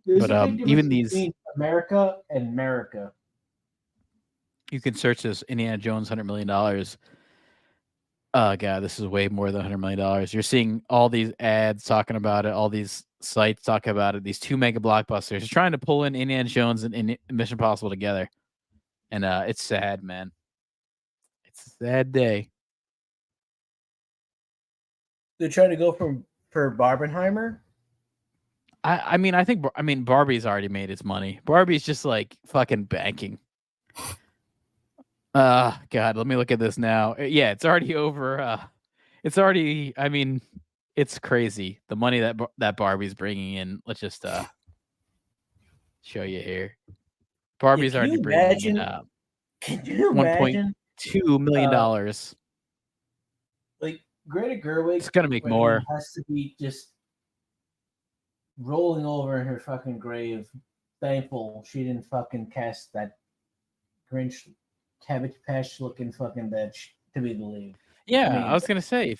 There's But a big difference even these, between America and America. you can search this Indiana Jones $100 million. Oh god, this is way more than $100 million. You're seeing all these ads talking about it, all these sites talking about it. These 2 mega blockbusters trying to pull in Indiana Jones and Mission Impossible together, and it's sad, man. It's a sad day. They're trying to go for Barbenheimer. I mean, Barbie's already made its money. Barbie's just like fucking banking. God, let me look at this now. Yeah, it's already over. It's already. I mean, it's crazy the money that Barbie's bringing in. Let's just show you here. Barbie's already bringing in Can you imagine $1.2 million. Like Greta Gerwig? It's gonna make more. Has to be just rolling over in her fucking grave, thankful she didn't fucking cast that Grinch Cabbage Patch looking fucking bitch to be the lead. Yeah, I mean, I was gonna say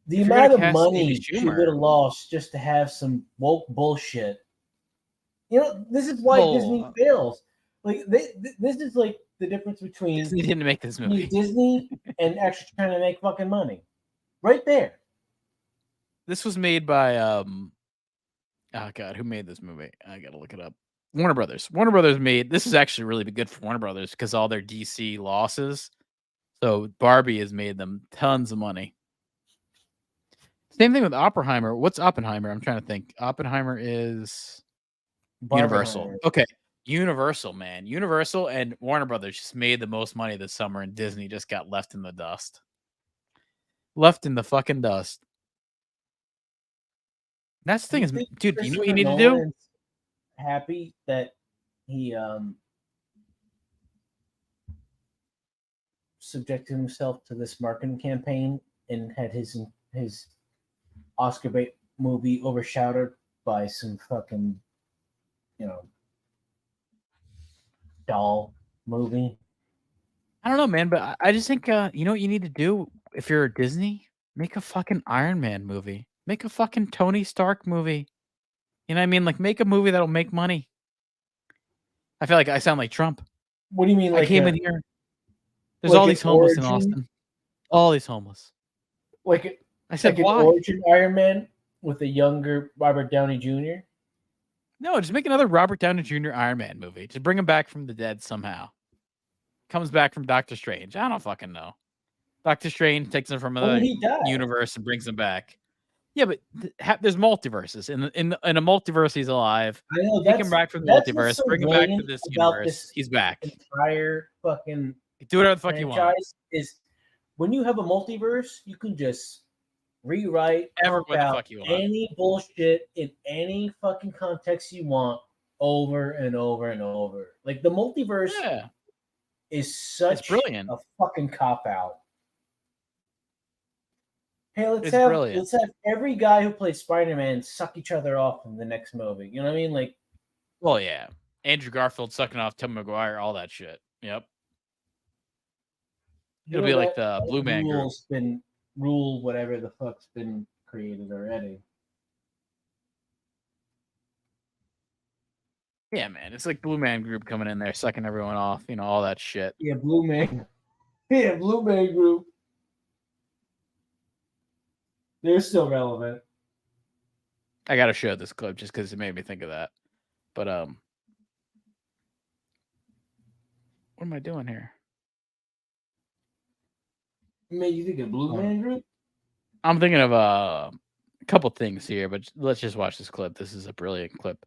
the amount of money she would have lost just to have some woke bullshit. You know, this is why Disney fails. Like this is like the difference between Disney didn't make this movie. Disney and actually trying to make fucking money. Right there. This was made by oh god, who made this movie? I gotta look it up. Warner Brothers. Warner Brothers made this is actually really good for Warner Brothers because all their DC losses. So Barbie has made them tons of money. Same thing with Oppenheimer. What's Oppenheimer? I'm trying to think. Oppenheimer is Universal. Okay. Universal, man. Universal and Warner Brothers just made the most money this summer, and Disney just got left in the dust. Left in the fucking dust. That's the thing is, dude, you know what you need to do? Happy that he subjected himself to this marketing campaign and had his Oscar bait movie overshadowed by some fucking, doll movie. I don't know, man, but I just think you know what you need to do if you're a Disney? Make a fucking Iron Man movie. Make a fucking Tony Stark movie. You know what I mean? Like, make a movie that'll make money. I feel like I sound like Trump. What do you mean? I came in here. There's all these homeless in Austin. All these homeless. I said, an origin Iron Man with a younger Robert Downey Jr.? No, just make another Robert Downey Jr. Iron Man movie. Just bring him back from the dead somehow. Comes back from Doctor Strange. I don't fucking know. Doctor Strange takes him from another universe and brings him back. Yeah, but there's multiverses. In a multiverse, he's alive. I know. Take him back from the multiverse. Bring him back to this universe. He's back. Entire fucking do whatever the fuck you want. Is when you have a multiverse, you can just rewrite any bullshit in any fucking context you want over and over and over. Like the multiverse is such brilliant. A fucking cop out. Hey, let's have every guy who plays Spider-Man suck each other off in the next movie. You know what I mean? Like, well, yeah, Andrew Garfield sucking off Tom Maguire, all that shit. Yep. It'll be like the Blue Man Group. Rule whatever the fuck's been created already. Yeah, man, it's like Blue Man Group coming in there, sucking everyone off. You know, all that shit. Yeah, Blue Man. Yeah, Blue Man Group. They're still relevant. I gotta show this clip just because it made me think of that. But What am I doing here? Made you think of Blue Man Group? I'm thinking of a couple things here, but let's just watch this clip. This is a brilliant clip.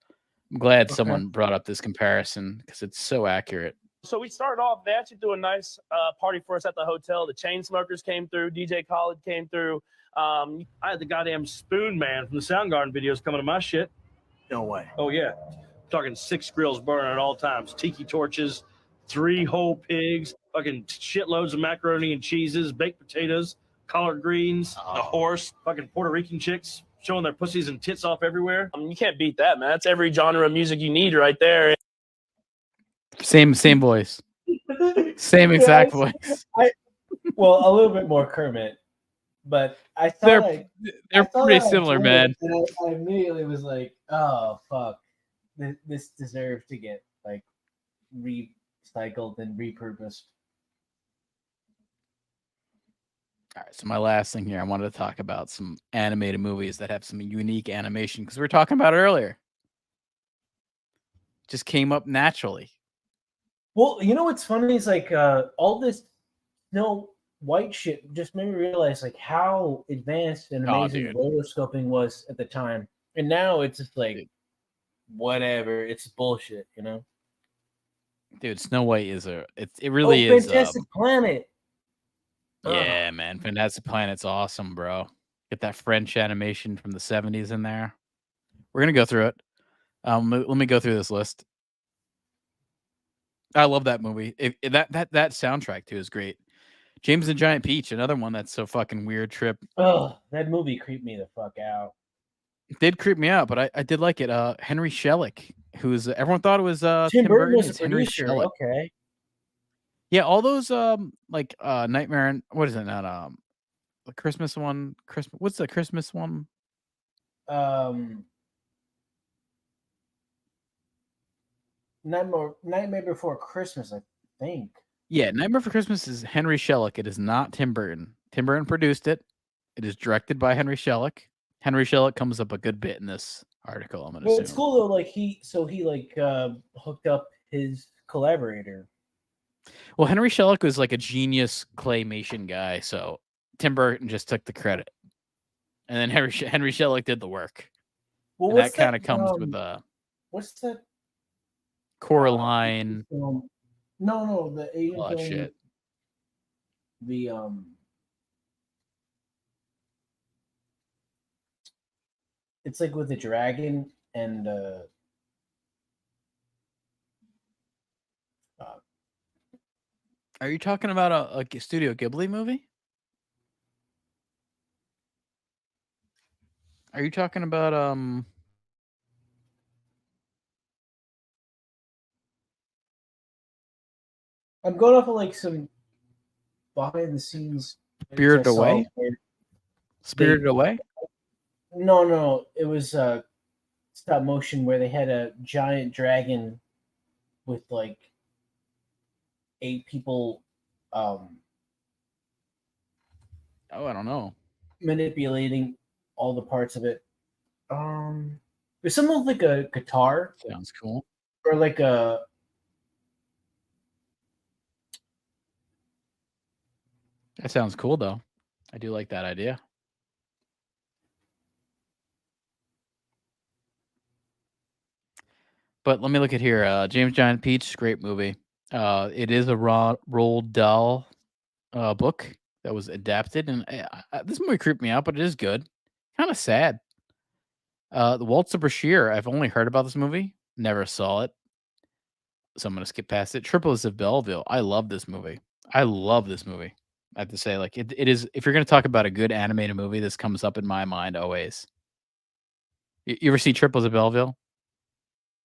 I'm glad someone brought up this comparison because it's so accurate. So we started off, they actually threw a nice party for us at the hotel. The Chainsmokers came through, DJ Khaled came through. I had the goddamn Spoon Man from the Soundgarden videos coming to my shit. No way. Oh, yeah. I'm talking 6 grills burning at all times. Tiki torches, 3 whole pigs, fucking shitloads of macaroni and cheeses, baked potatoes, collard greens, a horse, fucking Puerto Rican chicks showing their pussies and tits off everywhere. You can't beat that, man. That's every genre of music you need right there. Same voice. Same exact voice. Well, a little bit more Kermit, but I thought they're pretty similar, man. And I immediately was like, "Oh fuck, this deserves to get like recycled and repurposed." All right, so my last thing here, I wanted to talk about some animated movies that have some unique animation because we were talking about it earlier. Just came up naturally. Well, you know what's funny is like all this Snow White shit just made me realize like how advanced and amazing rotoscoping was at the time, and now it's just like whatever. It's bullshit, you know. Dude, Snow White is it really is Fantastic Planet. Yeah, man, Fantastic Planet's awesome, bro. Get that French animation from the 70s in there. We're gonna go through it. Let me go through this list. I love that movie. That soundtrack too is great. James and Giant Peach, another one that's so fucking weird trip. Oh, that movie creeped me the fuck out. It did creep me out, but I did like it. Henry Selick, who's everyone thought it was Tim Burton was it's a Henry producer. Selick. Okay. Yeah, all those Nightmare and what is it? Not the Christmas one. What's the Christmas one? Nightmare Before Christmas, I think. Yeah, Nightmare Before Christmas is Henry Selick. It is not Tim Burton. Tim Burton produced it. It is directed by Henry Selick. Henry Selick comes up a good bit in this article. I'm gonna assume. It's cool though. Like he hooked up his collaborator. Well, Henry Selick was like a genius claymation guy, so Tim Burton just took the credit, and then Henry Selick did the work. Well, and that kind of comes with what's that? Coraline. No, the Asian film. Shit. The it's like with the dragon and Are you talking about a Studio Ghibli movie? Are you talking about I'm going off of like some behind the scenes. Spirited Away? Spirited Away? No, it was stop motion where they had a giant dragon with like 8 people I don't know. manipulating all the parts of it. There's something like a guitar. Sounds cool. Or like a That sounds cool though. I do like that idea. But let me look at here. James Giant Peach, great movie. It is a Roald Dahl book that was adapted, and this movie creeped me out, but it is good. Kind of sad. The Waltz of Bashir. I've only heard about this movie, never saw it, so I'm gonna skip past it. Triplets of Belleville. I love this movie. I have to say, like it is. If you're gonna talk about a good animated movie, this comes up in my mind always. You ever see Triplets of Belleville?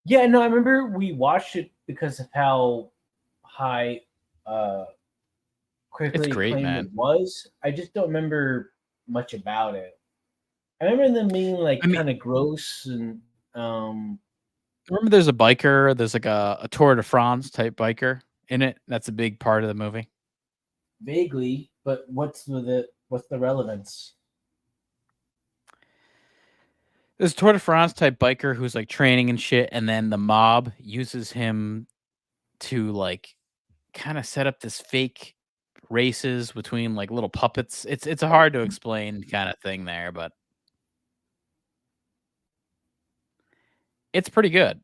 Yeah, no, I remember we watched it because of how high critically acclaimed it was. I just don't remember much about it. I remember them being like kind of gross and remember there's a biker, there's like a Tour de France type biker in it. That's a big part of the movie. Vaguely, but what's the relevance? There's a Tour de France type biker who's like training and shit, and then the mob uses him to like kind of set up this fake races between like little puppets. It's a hard to explain kind of thing there, but it's pretty good.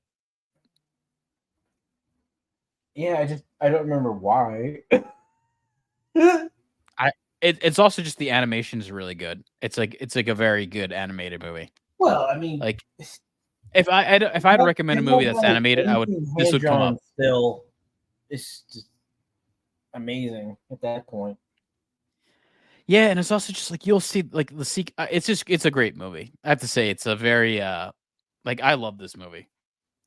Yeah, I don't remember why. It's also just the animation is really good. It's like a very good animated movie. Well, I mean, like if I had to recommend a movie that's animated, this would come up. Still, it's just amazing at that point. Yeah, and it's also just like you'll see like it's a great movie. I have to say it's a very like I love this movie.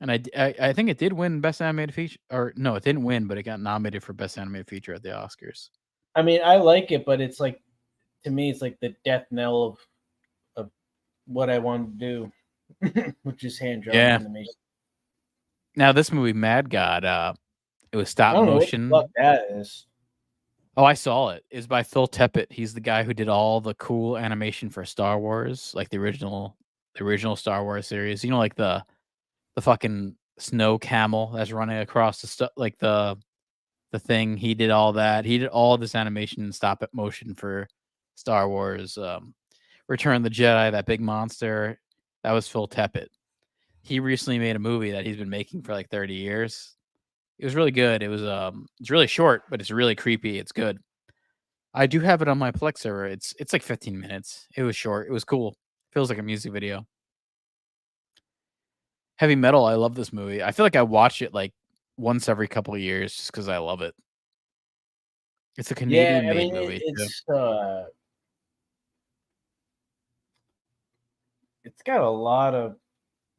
And I think it did win Best Animated Feature, or no, it didn't win, but it got nominated for Best Animated Feature at the Oscars. I mean, I like it, but it's like, to me, it's like the death knell of what I want to do, which is hand-drawn animation. Now, this movie, Mad God, it was stop motion. What the fuck that is. Oh, I saw it. It's by Phil Tippett. He's the guy who did all the cool animation for Star Wars, like the original Star Wars series. You know, like the fucking snow camel that's running across the stuff, like the thing. He did all that. He did all this animation and stop motion for Star Wars, Return of the Jedi, that big monster. That was Phil Tippett. He recently made a movie that he's been making for like 30 years. It was really good. It was it's really short, but it's really creepy. It's good. I do have it on my Plex server. It's like 15 minutes. It was short. It was cool. Feels like a music video. Heavy Metal, I love this movie. I feel like I watch it like once every couple of years just because I love it. It's a Canadian-made movie. It's got a lot of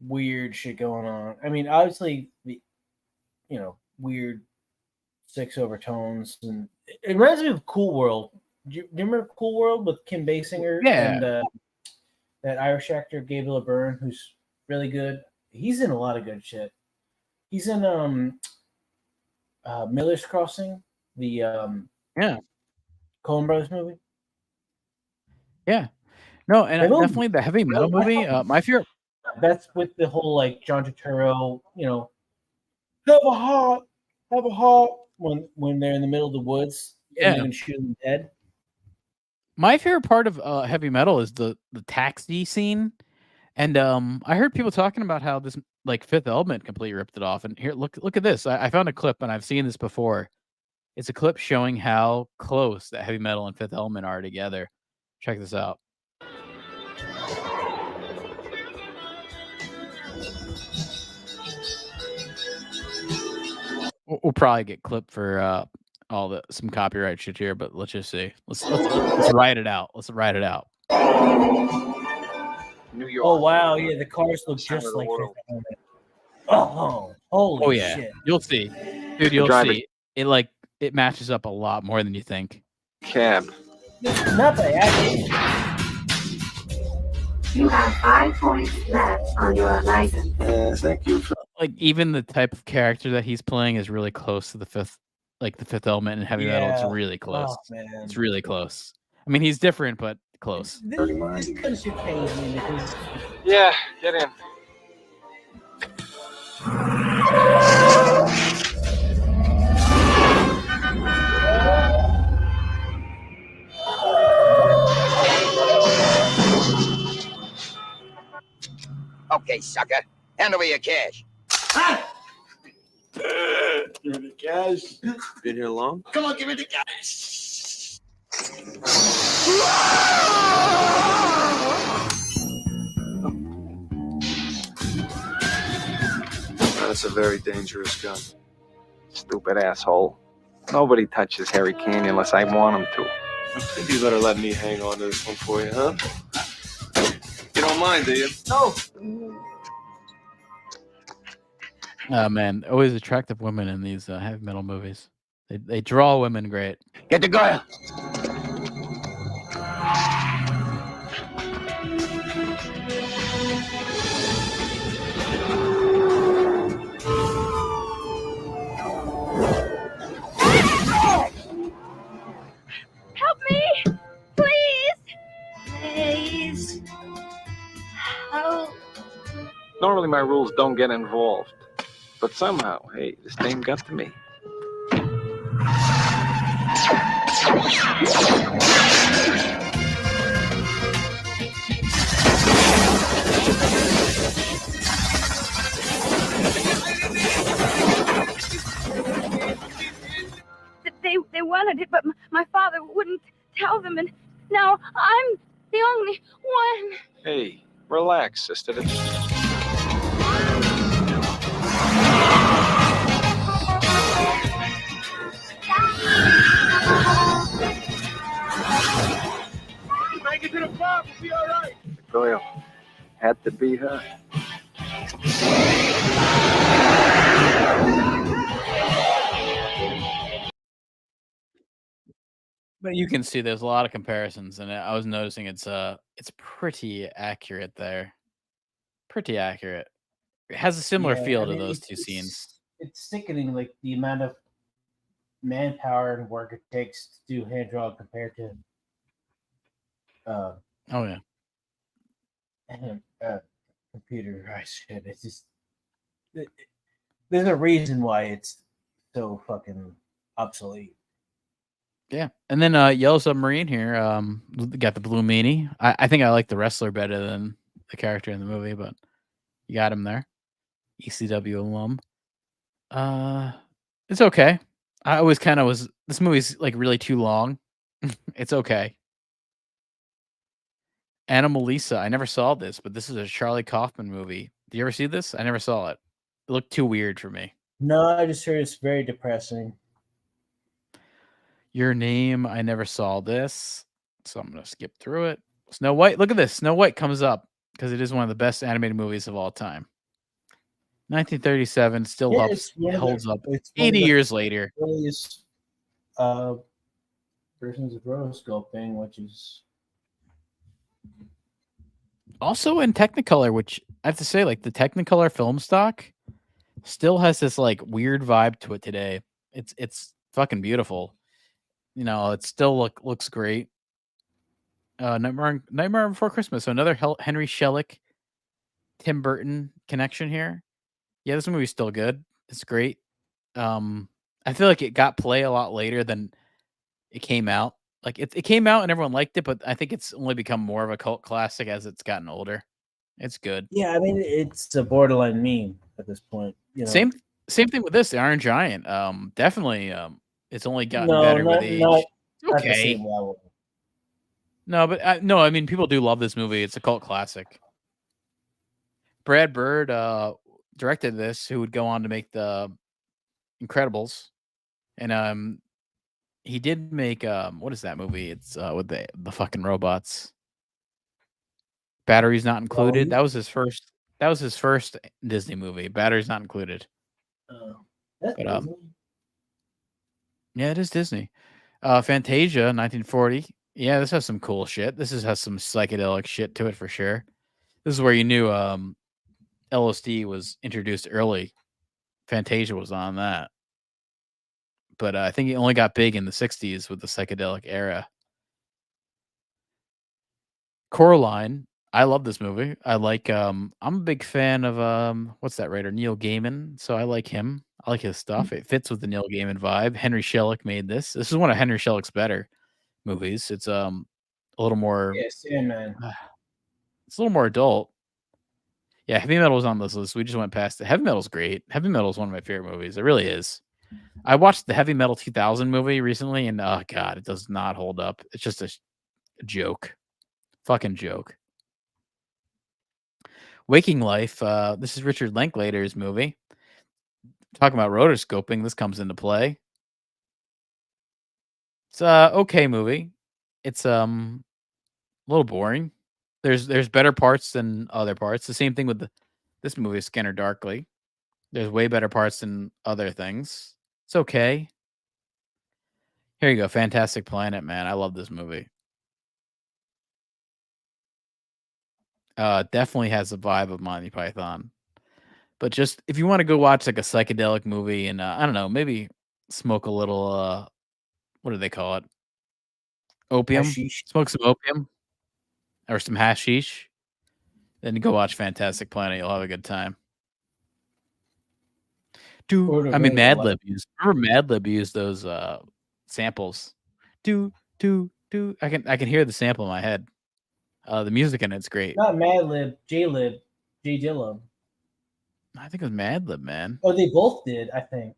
weird shit going on. I mean, obviously, weird sex overtones, and it reminds me of Cool World. Do you remember Cool World with Kim Basinger? Yeah. And that Irish actor Gabriel Byrne, who's really good. He's in a lot of good shit. He's in Miller's Crossing, the Coen Brothers movie. Yeah. No, and definitely the Heavy Metal movie. My favorite. That's with the whole like John Turturro, have a heart when they're in the middle of the woods and they're gonna shoot them dead. My favorite part of Heavy Metal is the taxi scene. And I heard people talking about how this like Fifth Element completely ripped it off. And here, look at this. I found a clip, and I've seen this before. It's a clip showing how close that Heavy Metal and Fifth Element are together. Check this out. We'll probably get clipped for some copyright shit here, but let's just see. Let's write it out. Let's write it out. New York. Oh wow, yeah, the cars look just like Fifth Element. Oh, holy shit! You'll see, dude. You'll see. It matches up a lot more than you think. Cab. Not by accident. You have 5 points left on your license. Thank you. Like even the type of character that he's playing is really close to the Fifth Element and Heavy Metal. It's really close. Oh, man. It's really close. I mean, he's different, but close. This kind of shit pains me because Yeah, get in. Okay, sucker. Hand over your cash. Give me the cash. Been here long? Come on, give me the cash. That's a very dangerous gun. Stupid asshole. Nobody touches Harry Canyon unless I want him to. I think you better let me hang on to this one for you, huh? You don't mind, do you? no. Man, always attractive women in these Heavy Metal movies. They draw women great. Get the girl. Help me! Please! Please. Oh. Normally my rules don't get involved. But somehow, hey, this name got to me. They wanted it, but my father wouldn't tell them, and now I'm the only one. Hey, relax, sister. Make it to the farm, we'll be all right. The girl had to be her. But you can see there's a lot of comparisons, and I was noticing it's pretty accurate there. Pretty accurate. It has a similar feel to those two scenes. It's sickening, like the amount of manpower and work it takes to do hand draw compared to oh yeah, computerized shit. It's just there's a reason why it's so fucking obsolete. yeah. And then Yellow Submarine here. Got the blue meanie. I think I like the wrestler better than the character in the movie, but you got him there. ECW alum. It's okay. I always kind of was. This movie's like really too long. It's okay. Anomalisa. I never saw this, but this is a Charlie Kaufman movie. Did you ever see this? I never saw it. It looked too weird for me. No, I just heard it's very depressing. Your Name. I never saw this, so I'm gonna skip through it. Snow White. Look at this. Snow White comes up because it is one of the best animated movies of all time. 1937 still holds up. 80 years later. Earliest versions of rotoscoping, which is also in Technicolor, which I have to say, like the Technicolor film stock still has this like weird vibe to it today. It's fucking beautiful. You know, it still looks great. Nightmare Before Christmas. So another Henry Selick, Tim Burton connection here. Yeah, this movie's still good. It's great. I feel like it got play a lot later than it came out. Like it came out and everyone liked it, but I think it's only become more of a cult classic as it's gotten older. It's good. Yeah, I mean it's a borderline meme at this point. You know? Same thing with this, the Iron Giant. Definitely it's only gotten better with age. Okay. No, but no, I mean people do love this movie. It's a cult classic. Brad Bird directed this, who would go on to make the Incredibles, and he did make what is that movie? It's with the fucking robots. Batteries Not Included. That was his first. That was his first Disney movie. Batteries Not Included. But yeah, it is Disney. Fantasia, 1940. Yeah, this has some cool shit. This has some psychedelic shit to it for sure. This is where you knew LSD was introduced early. Fantasia was on that. But I think it only got big in the 60s with the psychedelic era. Coraline. I love this movie. I like I'm a big fan of what's that writer? Neil Gaiman. So I like him. I like his stuff. It fits with the Neil Gaiman vibe. Henry Selick made this. This is one of Henry Selick's better movies. It's a little more Yes, yeah, man. It's a little more adult. Yeah, Heavy Metal's on this list. We just went past it. Heavy Metal's great. Heavy Metal is one of my favorite movies. It really is. I watched the Heavy Metal 2000 movie recently, and oh god, it does not hold up. It's just a joke. Fucking joke. Waking Life. This is Richard Linklater's movie. Talking about rotoscoping, this comes into play. It's a okay movie. It's a little boring. There's better parts than other parts. The same thing with this movie, Scanner Darkly. There's way better parts than other things. It's okay. Here you go, Fantastic Planet, man. I love this movie. Definitely has the vibe of Monty Python. But just if you want to go watch like a psychedelic movie and I don't know, maybe smoke a little what do they call it? Opium. Hashish. Smoke some opium or some hashish. Then go watch Fantastic Planet. You'll have a good time. Dude, I mean Mad Lib used. Remember Mad Lib used those samples. do do do. I can hear the sample in my head. The music in it's great. Not Madlib, J-Lib, J Dilla. I think it was Madlib, man. Oh, they both did, I think.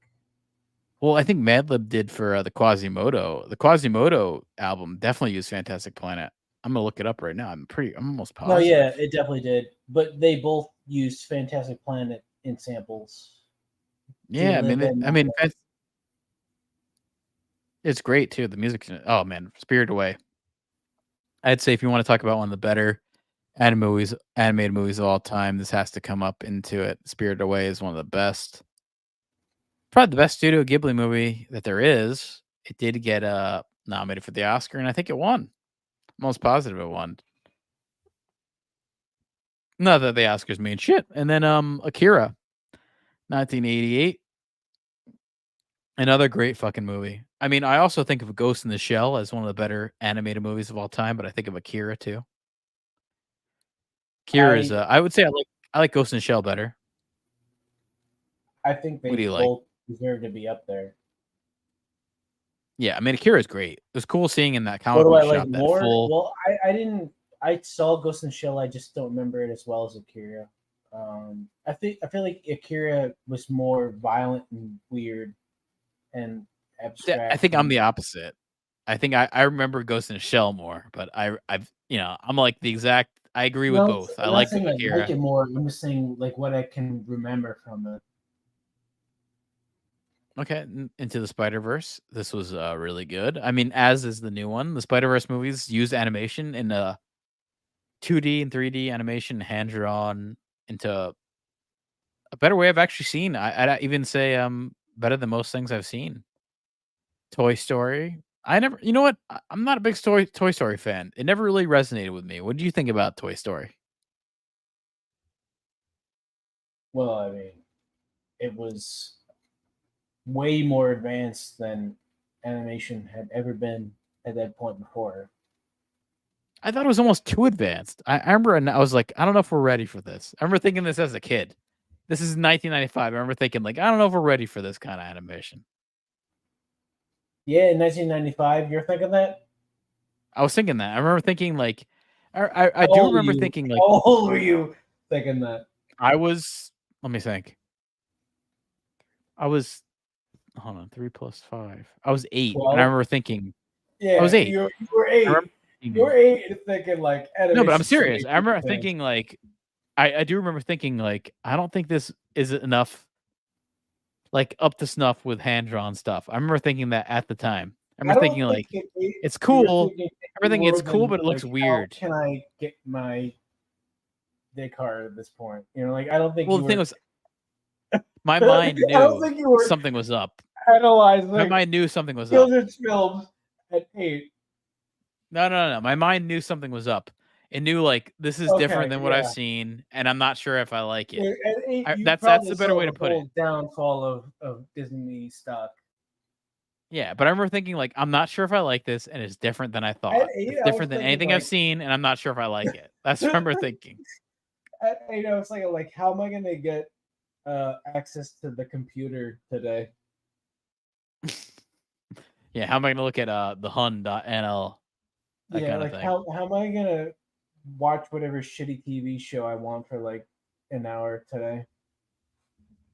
Well, I think Madlib did for the Quasimodo. The Quasimodo album definitely used Fantastic Planet. I'm gonna look it up right now. I'm almost positive. No, yeah, it definitely did. But they both used Fantastic Planet in samples. Yeah, it's great too. The music. Oh man, Spirited Away. I'd say if you want to talk about one of the better animated movies of all time, this has to come up into it. Spirited Away is one of the best. Probably the best Studio Ghibli movie that there is. It did get nominated for the Oscar, and I think it won. Most positive it won. Not that the Oscars mean shit. And then Akira, 1988. Another great fucking movie. I mean, I also think of Ghost in the Shell as one of the better animated movies of all time, but I think of Akira too. Akira is I would say I like Ghost in the Shell better. I think they both deserve to be up there. Yeah, I mean Akira is great. It was cool seeing in that comic book shop like that more? full. Well, I didn't. I saw Ghost in the Shell. I just don't remember it as well as Akira. I feel like Akira was more violent and weird and abstract. I think I'm the opposite. I think I remember Ghost in the Shell more, but I've I'm like the exact. I agree with both. I like Akira. I like it more. I'm just saying like what I can remember from it. Okay, Into the Spider-Verse. This was really good. I mean, as is the new one. The Spider-Verse movies use animation in 2D and 3D animation, hand-drawn into a better way I've actually seen. I'd even say better than most things I've seen. Toy Story. You know what? I'm not a big Toy Story fan. It never really resonated with me. What do you think about Toy Story? Well, I mean, it was way more advanced than animation had ever been at that point before. I thought it was almost too advanced. I remember, and I was like, I don't know if we're ready for this. I remember thinking this as a kid. This is 1995. I remember thinking, like, I don't know if we're ready for this kind of animation. Yeah, in 1995, you're thinking that? I was thinking that. I remember thinking, like, I do remember thinking, like, how old were you thinking that? I was, let me think. I was, hold on, 3 + 5. I was 8. 12? And I remember thinking, yeah, I was 8. You were 8. You were 8 and thinking, like, no, but I'm serious. I remember thinking, like, I do remember thinking, like, I don't think this is enough, like, up to snuff with hand-drawn stuff. I remember thinking that at the time. I remember thinking, like, it's cool. Everything it's cool, but it looks weird. How can I get my dick hard at this point? You know, like, I don't think. Well, the thing was, my mind knew something was up. Analyzing. My mind knew something was up. Children's films at 8. No. My mind knew something was up. It knew, like, this is different than what I've seen, and I'm not sure if I like it. That's the better way to put it. Downfall of Disney stock. Yeah, but I remember thinking, like, I'm not sure if I like this, and it's different than I thought. It's different than anything I've seen, and I'm not sure if I like it. That's what I remember thinking. It's like, how am I going to get access to the computer today? Yeah, how am I going to look at the hun.nl? That kind of thing. How am I going to watch whatever shitty TV show I want for, like, an hour today?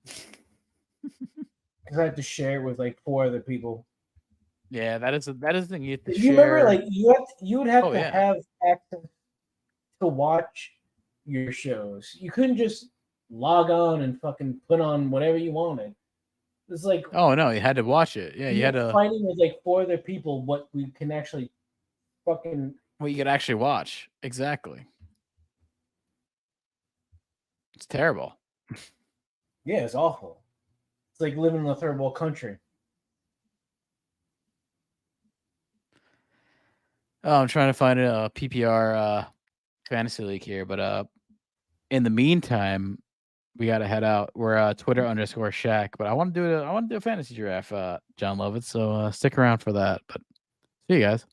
Because I have to share it with, like, 4 other people. Yeah, that is the thing you have to share. You remember, like, you would have to have access to watch your shows. You couldn't just log on and fucking put on whatever you wanted. It's like, oh no, you had to watch it. Yeah, you had to fighting with like 4 other people. What we can actually fucking what you could actually watch. Exactly. It's terrible. Yeah, it's awful. It's like living in a third world country. Oh, I'm trying to find a PPR fantasy league here, but in the meantime, we gotta head out. We're Twitter_Shack, but I want to do a fantasy draft, John Lovett. So stick around for that. But see you guys.